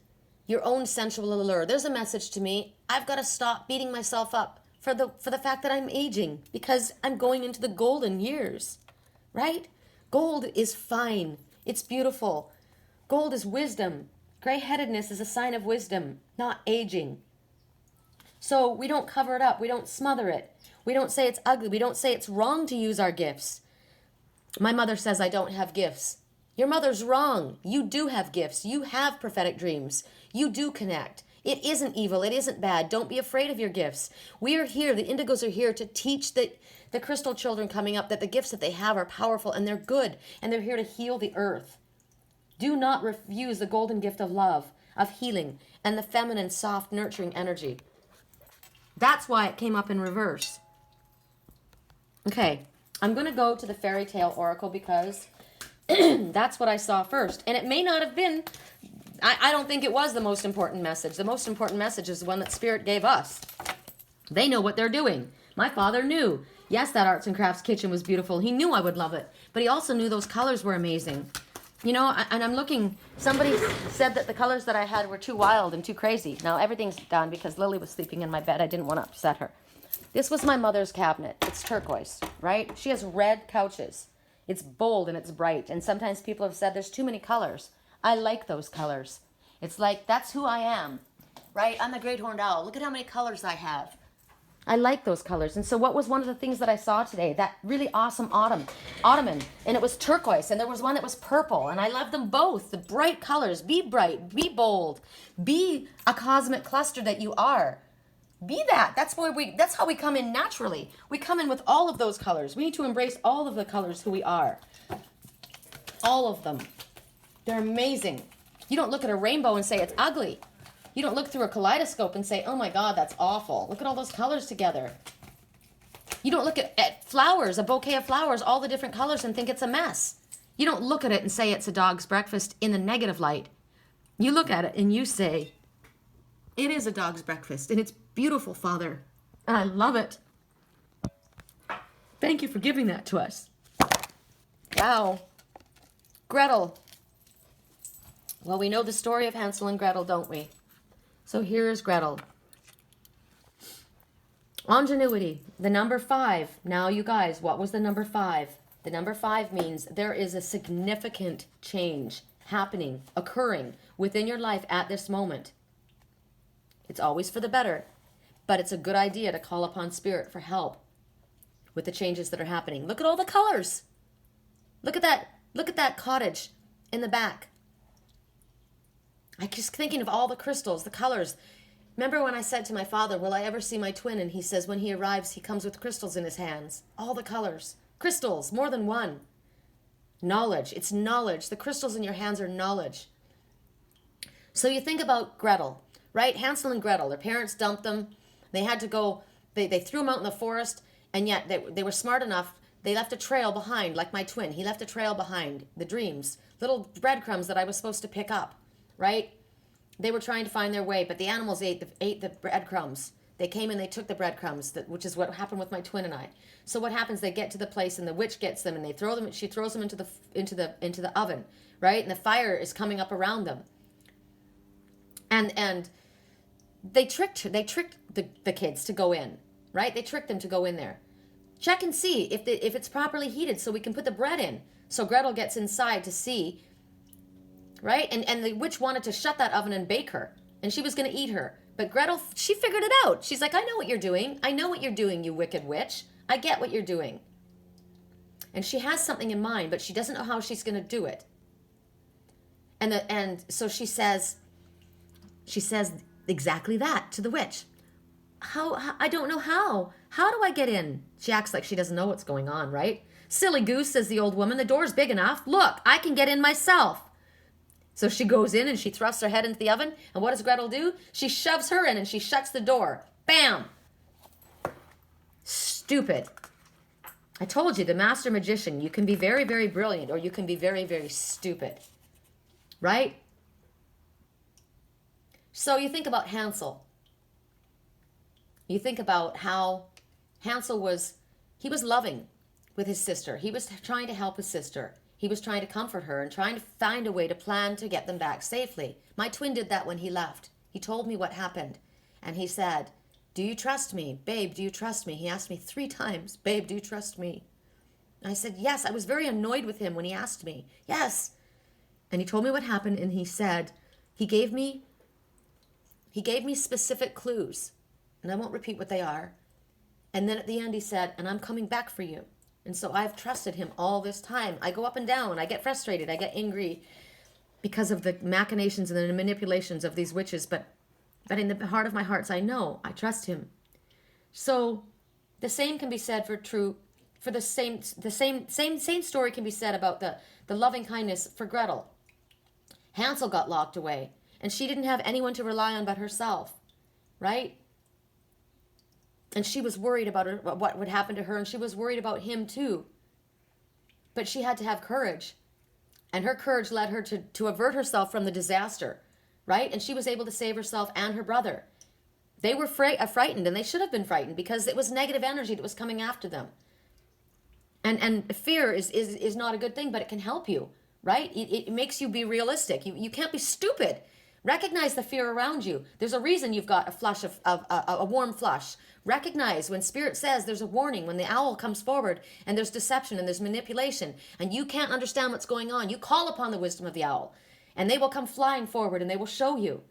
your own sensual allure. There's a message to me. I've got to stop beating myself up for the fact that I'm aging, because I'm going into the golden years, right? Gold is fine. It's beautiful. Gold is wisdom. Gray-headedness is a sign of wisdom, not aging. So we don't cover it up. We don't smother it. We don't say it's ugly. We don't say it's wrong to use our gifts. My mother says I don't have gifts. Your mother's wrong. You do have gifts. You have prophetic dreams. You do connect. It isn't evil. It isn't bad. Don't be afraid of your gifts. We are here. The indigos are here to teach the crystal children coming up that the gifts that they have are powerful and they're good, and they're here to heal the earth. Do not refuse the golden gift of love, of healing, and the feminine, soft, nurturing energy. That's why it came up in reverse. Okay, I'm going to go to the Faerytale Oracle because that's what I saw first. And it may not have been, I don't think it was the most important message. The most important message is the one that Spirit gave us. They know what they're doing. My father knew. Yes, that arts and crafts kitchen was beautiful. He knew I would love it. But he also knew those colors were amazing. You know, and I'm looking, somebody said that the colors that I had were too wild and too crazy. Now everything's done because Lily was sleeping in my bed. I didn't want to upset her. This was my mother's cabinet. It's turquoise, right? She has red couches. It's bold and it's bright. And sometimes people have said there's too many colors. I like those colors. It's like, that's who I am, right? I'm a great horned owl. Look at how many colors I have. I like those colors. And so what was one of the things that I saw today? That really awesome ottoman. And it was turquoise. And there was one that was purple. And I love them both. The bright colors. Be bright. Be bold. Be a cosmic cluster that you are. Be that. That's how we come in naturally. We come in with all of those colors. We need to embrace all of the colors who we are. All of them. They're amazing. You don't look at a rainbow and say it's ugly. You don't look through a kaleidoscope and say, oh my God, that's awful. Look at all those colors together. You don't look at flowers, a bouquet of flowers, all the different colors, and think it's a mess. You don't look at it and say it's a dog's breakfast in the negative light. You look at it and you say, it is a dog's breakfast, and it's beautiful, Father. And I love it. Thank you for giving that to us. Wow. Gretel. Well, we know the story of Hansel and Gretel, don't we? So here is Gretel. Ingenuity, the number 5. Now, you guys, what was the number 5? The number 5 means there is a significant change happening, occurring within your life at this moment. It's always for the better, but it's a good idea to call upon Spirit for help with the changes that are happening. Look at all the colors. Look at that cottage in the back. I'm just thinking of all the crystals, the colors. Remember when I said to my father, will I ever see my twin? And he says when he arrives, he comes with crystals in his hands. All the colors. Crystals, more than one. Knowledge. It's knowledge. The crystals in your hands are knowledge. So you think about Gretel, right? Hansel and Gretel. Their parents dumped them. They had to go, they threw them out in the forest, and yet they were smart enough. They left a trail behind, like my twin. He left a trail behind, the dreams, little breadcrumbs that I was supposed to pick up. Right? They were trying to find their way, but the animals ate the breadcrumbs. They came and they took the breadcrumbs, which is what happened with my twin and I. So what happens? They get to the place and the witch gets them and they throw them. She throws them into the oven, right? And the fire is coming up around them. And they tricked the kids to go in, right? They tricked them to go in there. Check and see if it's properly heated so we can put the bread in. So Gretel gets inside to see, right? And the witch wanted to shut that oven and bake her. And she was going to eat her. But Gretel, she figured it out. She's like, I know what you're doing. I know what you're doing, you wicked witch. I get what you're doing. And she has something in mind, but she doesn't know how she's going to do it. And so she says exactly that to the witch. How I don't know how. How do I get in? She acts like she doesn't know what's going on, right? Silly goose, says the old woman. The door's big enough. Look, I can get in myself. So she goes in and she thrusts her head into the oven. And what does Gretel do? She shoves her in and she shuts the door. Bam! Stupid. I told you, the master magician, you can be very, very brilliant or you can be very, very stupid. Right? So you think about Hansel. You think about how Hansel was loving with his sister. He was trying to help his sister. He was trying to comfort her and trying to find a way to plan to get them back safely. My twin did that when he left. He told me what happened. And he said, do you trust me? Babe, do you trust me? He asked me 3 times, babe, do you trust me? And I said, yes. I was very annoyed with him when he asked me. Yes. And he told me what happened and he said, he gave me specific clues. And I won't repeat what they are. And then at the end he said, and I'm coming back for you. And so I've trusted him all this time. I go up and down. I get frustrated. I get angry because of the machinations and the manipulations of these witches. But in the heart of my hearts, I know I trust him. So the same can be said the same story can be said about the loving kindness for Gretel. Hansel got locked away and she didn't have anyone to rely on but herself, right? And she was worried about what would happen to her, and she was worried about him too. But she had to have courage. And her courage led her to avert herself from the disaster, right? And she was able to save herself and her brother. They were frightened, and they should have been frightened because it was negative energy that was coming after them. And fear is not a good thing, but it can help you, right? It makes you be realistic. You can't be stupid. Recognize the fear around you. There's a reason you've got a flush of a warm flush. Recognize when spirit says there's a warning, when the owl comes forward and there's deception and there's manipulation and you can't understand what's going on. You call upon the wisdom of the owl and they will come flying forward and they will show you.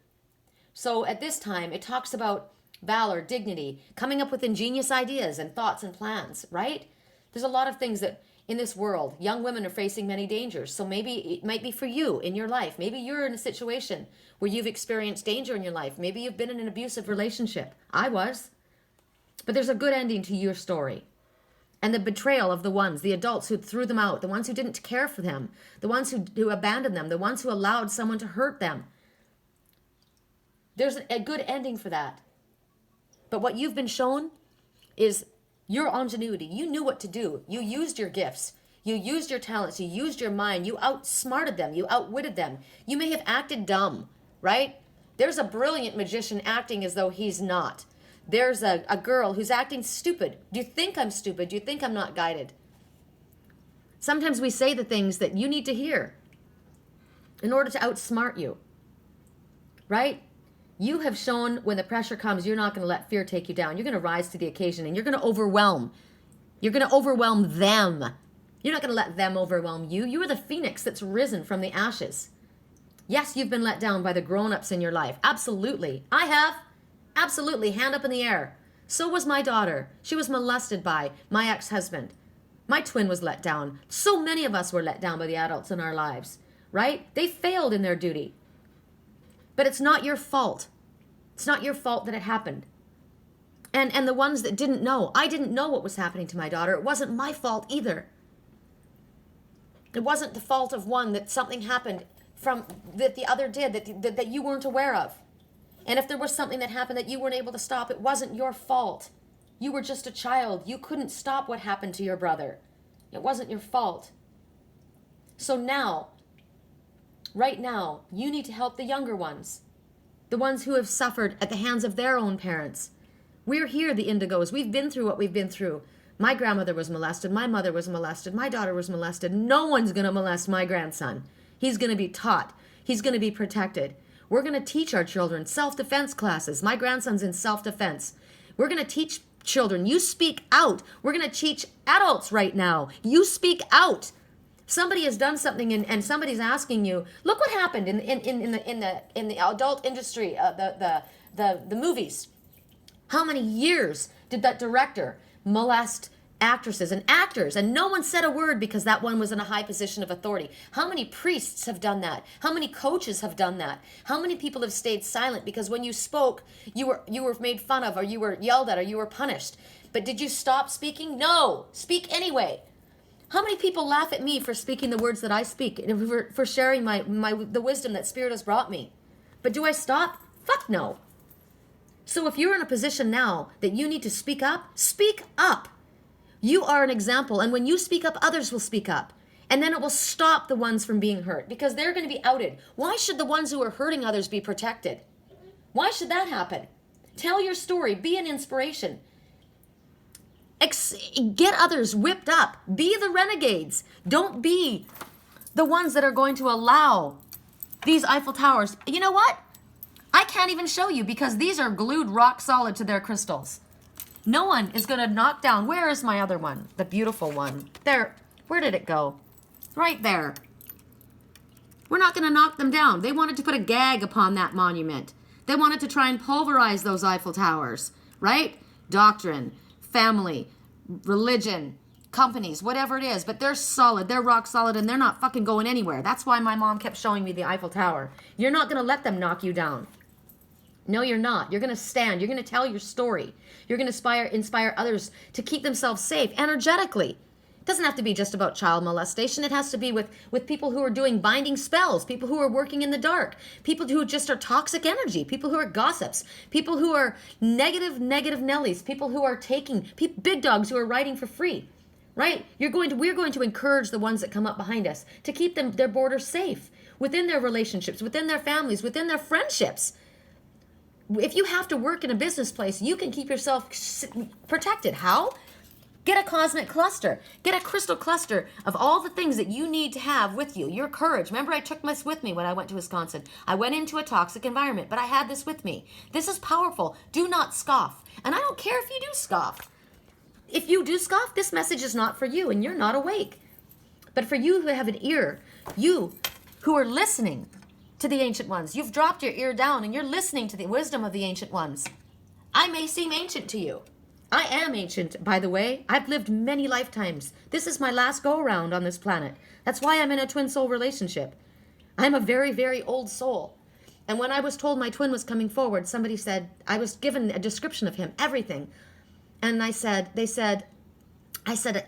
So at this time, it talks about valor, dignity, coming up with ingenious ideas and thoughts and plans, right? There's a lot of things that in this world, young women are facing many dangers. So maybe it might be for you in your life. Maybe you're in a situation where you've experienced danger in your life. Maybe you've been in an abusive relationship. I was. But there's a good ending to your story. And the betrayal of the adults who threw them out, the ones who didn't care for them, the ones who abandoned them, the ones who allowed someone to hurt them. There's a good ending for that. But what you've been shown is your ingenuity. You knew what to do. You used your gifts. You used your talents. You used your mind. You outsmarted them. You outwitted them. You may have acted dumb, right? There's a brilliant magician acting as though he's not. There's a girl who's acting stupid. Do you think I'm stupid? Do you think I'm not guided? Sometimes we say the things that you need to hear in order to outsmart you, right? You have shown when the pressure comes, you're not going to let fear take you down. You're going to rise to the occasion and you're going to overwhelm. You're going to overwhelm them. You're not going to let them overwhelm you. You are the phoenix that's risen from the ashes. Yes, you've been let down by the grown-ups in your life. Absolutely. I have. Absolutely. Hand up in the air. So was my daughter. She was molested by my ex-husband. My twin was let down. So many of us were let down by the adults in our lives, right? They failed in their duty. But it's not your fault. It's not your fault that it happened. And the ones that didn't know, I didn't know what was happening to my daughter. It wasn't my fault either. It wasn't the fault of one that something happened from that the other did that you weren't aware of. And if there was something that happened that you weren't able to stop, it wasn't your fault. You were just a child. You couldn't stop what happened to your brother. It wasn't your fault. So now, right now, you need to help the younger ones, the ones who have suffered at the hands of their own parents, We're here, the Indigos. We've been through what we've been through. My grandmother was molested. My mother was molested. My daughter was molested. No one's going to molest my grandson. He's going to be taught. He's going to be protected. We're going to teach our children self-defense classes. My grandson's in self-defense. We're going to teach children. You speak out. We're going to teach adults right now. You speak out. Somebody has done something and somebody's asking you, look what happened in the adult industry, the movies. How many years did that director molest actresses and actors, and no one said a word because that one was in a high position of authority? How many priests have done that? How many coaches have done that? How many people have stayed silent because when you spoke, you were made fun of, or you were yelled at, or you were punished? But did you stop speaking? No. Speak anyway. How many people laugh at me for speaking the words that I speak, and for sharing the wisdom that Spirit has brought me? But do I stop? Fuck no. So if you're in a position now that you need to speak up, speak up. You are an example, and when you speak up, others will speak up. And then it will stop the ones from being hurt, because they're going to be outed. Why should the ones who are hurting others be protected? Why should that happen? Tell your story. Be an inspiration. Get others whipped up. Be the renegades. Don't be the ones that are going to allow these Eiffel Towers. You know what? I can't even show you because these are glued rock solid to their crystals. No one is going to knock down. Where is my other one? The beautiful one. There. Where did it go? Right there. We're not going to knock them down. They wanted to put a gag upon that monument. They wanted to try and pulverize those Eiffel Towers, right? Doctrine, family, religion, companies, whatever it is. But they're solid. They're rock solid, and they're not fucking going anywhere. That's why my mom kept showing me the Eiffel Tower. You're not going to let them knock you down. No, you're not. You're going to stand. You're going to tell your story. You're going to inspire others to keep themselves safe energetically. It doesn't have to be just about child molestation. It has to be with people who are doing binding spells, people who are working in the dark, people who just are toxic energy, people who are gossips, people who are negative Nellies, people who are taking, big dogs who are riding for free, right? We're going to encourage the ones that come up behind us to keep their borders safe within their relationships, within their families, within their friendships. If you have to work in a business place, you can keep yourself protected. How? Get a cosmic cluster. Get a crystal cluster of all the things that you need to have with you. Your courage. Remember, I took this with me when I went to Wisconsin. I went into a toxic environment, but I had this with me. This is powerful. Do not scoff. And I don't care if you do scoff. If you do scoff, this message is not for you, and you're not awake. But for you who have an ear, you who are listening to the ancient ones, you've dropped your ear down and you're listening to the wisdom of the ancient ones. I may seem ancient to you. I am ancient, by the way. I've lived many lifetimes. This is my last go-around on this planet. That's why I'm in a twin soul relationship. I'm a very, very old soul. And when I was told my twin was coming forward, somebody said, I was given a description of him, everything. And I said,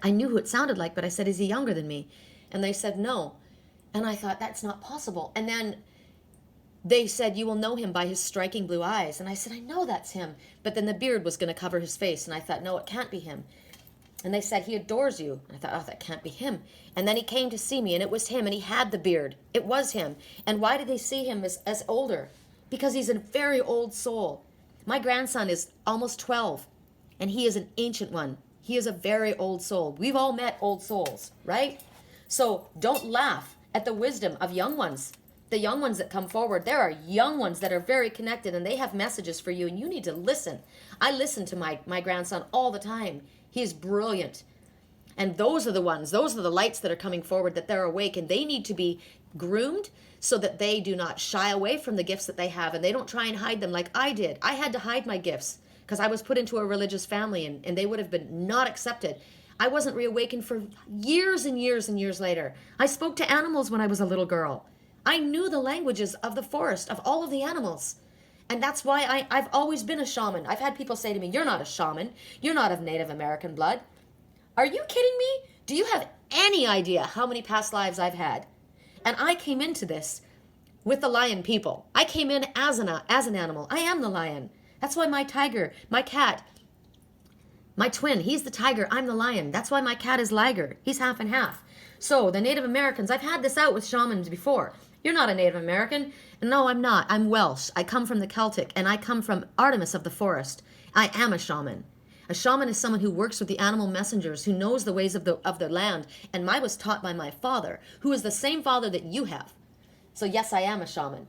I knew who it sounded like, but I said, is he younger than me? And they said, no. And I thought, that's not possible. And then they said, you will know him by his striking blue eyes. And I said, I know that's him. But then the beard was going to cover his face. And I thought, no, it can't be him. And they said, he adores you. And I thought, oh, that can't be him. And then he came to see me, and it was him, and he had the beard. It was him. And why did they see him as older? Because he's a very old soul. My grandson is almost 12, and he is an ancient one. He is a very old soul. We've all met old souls, right? So don't laugh at the wisdom of young ones. The young ones that come forward, there are young ones that are very connected, and they have messages for you, and you need to listen. I listen to my grandson all the time. He's brilliant. And those are the lights that are coming forward, that they're awake, and they need to be groomed so that they do not shy away from the gifts that they have, and they don't try and hide them like I did. I had to hide my gifts because I was put into a religious family, and they would have been not accepted. I wasn't reawakened for years and years and years later. I spoke to animals when I was a little girl. I knew the languages of the forest, of all of the animals. And that's why I've always been a shaman. I've had people say to me, you're not a shaman. You're not of Native American blood. Are you kidding me? Do you have any idea how many past lives I've had? And I came into this with the lion people. I came in as an animal. I am the lion. That's why my tiger, my cat, my twin, he's the tiger, I'm the lion. That's why my cat is Liger. He's half and half. So the Native Americans, I've had this out with shamans before. You're not a Native American. No, I'm not. I'm Welsh. I come from the Celtic, and I come from Artemis of the forest. I am a shaman. A shaman is someone who works with the animal messengers, who knows the ways of the land. And I was taught by my father, who is the same father that you have. So yes, I am a shaman.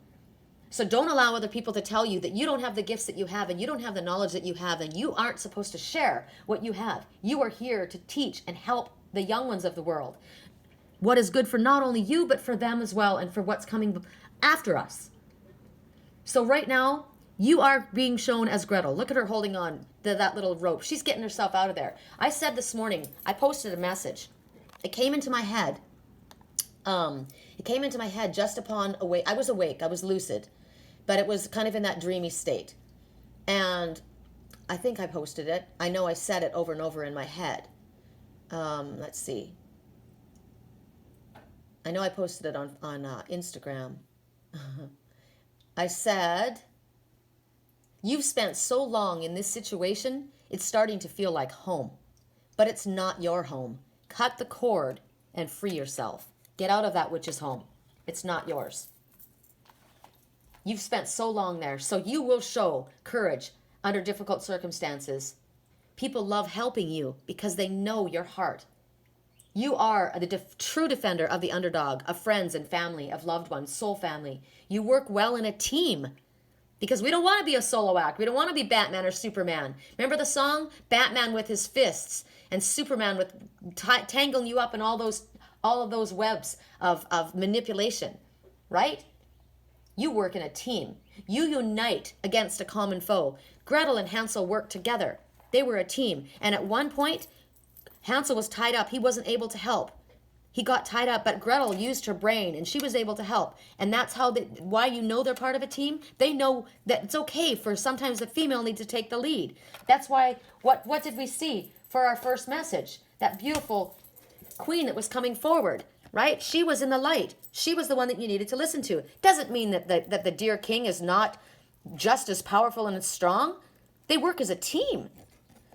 So don't allow other people to tell you that you don't have the gifts that you have and you don't have the knowledge that you have and you aren't supposed to share what you have. You are here to teach and help the young ones of the world. What is good for not only you, but for them as well and for what's coming after us. So right now, you are being shown as Gretel. Look at her holding on to that little rope. She's getting herself out of there. I said this morning, I posted a message. It came into my head. It came into my head just upon awake. I was awake. I was lucid. But it was kind of in that dreamy state. And I think I posted it. I know I said it over and over in my head. Let's see. I know I posted it on Instagram. I said, you've spent so long in this situation, it's starting to feel like home. But it's not your home. Cut the cord and free yourself. Get out of that which is home. It's not yours. You've spent so long there, so you will show courage under difficult circumstances. People love helping you because they know your heart. You are the true defender of the underdog, of friends and family, of loved ones, soul family. You work well in a team because we don't want to be a solo act. We don't want to be Batman or Superman. Remember the song? Batman with his fists and Superman with tangling you up in all of those webs of manipulation, right? You work in a team. You unite against a common foe. Gretel and Hansel worked together. They were a team. And at one point, Hansel was tied up. He wasn't able to help. He got tied up, but Gretel used her brain and she was able to help. And that's why you know they're part of a team. They know that it's okay for sometimes the female needs to take the lead. That's why, what did we see for our first message? That beautiful queen that was coming forward. Right? She was in the light. She was the one that you needed to listen to. Doesn't mean that the dear king is not just as powerful and as strong. They work as a team.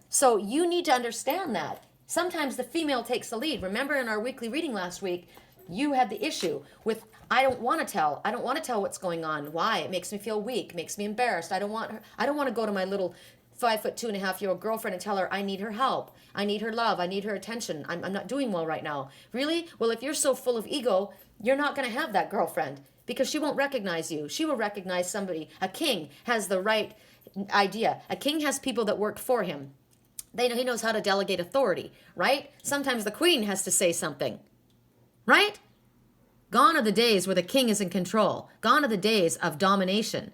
So you need to understand that. Sometimes the female takes the lead. Remember in our weekly reading last week, you had the issue with, I don't want to tell. I don't want to tell what's going on. Why? It makes me feel weak, makes me embarrassed. I don't want to go to my little 5'2.5" girlfriend and tell her I need her help. I need her love. I need her attention. I'm not doing well right now. Really? Well, if you're so full of ego, you're not going to have that girlfriend because she won't recognize you. She will recognize somebody. A king has the right idea. A king has people that work for him. He knows how to delegate authority, right? Sometimes the queen has to say something, right? Gone are the days where the king is in control. Gone are the days of domination.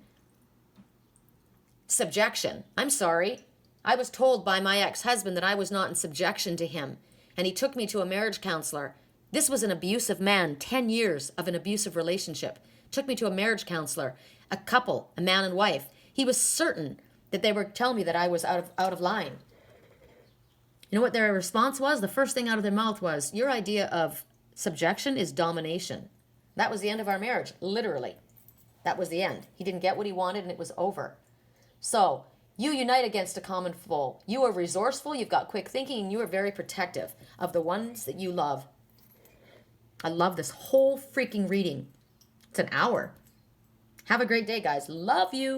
Subjection. I'm sorry. I was told by my ex-husband that I was not in subjection to him, and he took me to a marriage counselor. This was an abusive man, 10 years of an abusive relationship. Took me to a marriage counselor, a couple, a man and wife. He was certain that they were telling me that I was out of line. You know what their response was? The first thing out of their mouth was, your idea of subjection is domination. That was the end of our marriage, literally. That was the end. He didn't get what he wanted and it was over. So, you unite against a common foe. You are resourceful, you've got quick thinking, and you are very protective of the ones that you love. I love this whole freaking reading. It's an hour. Have a great day, guys. Love you.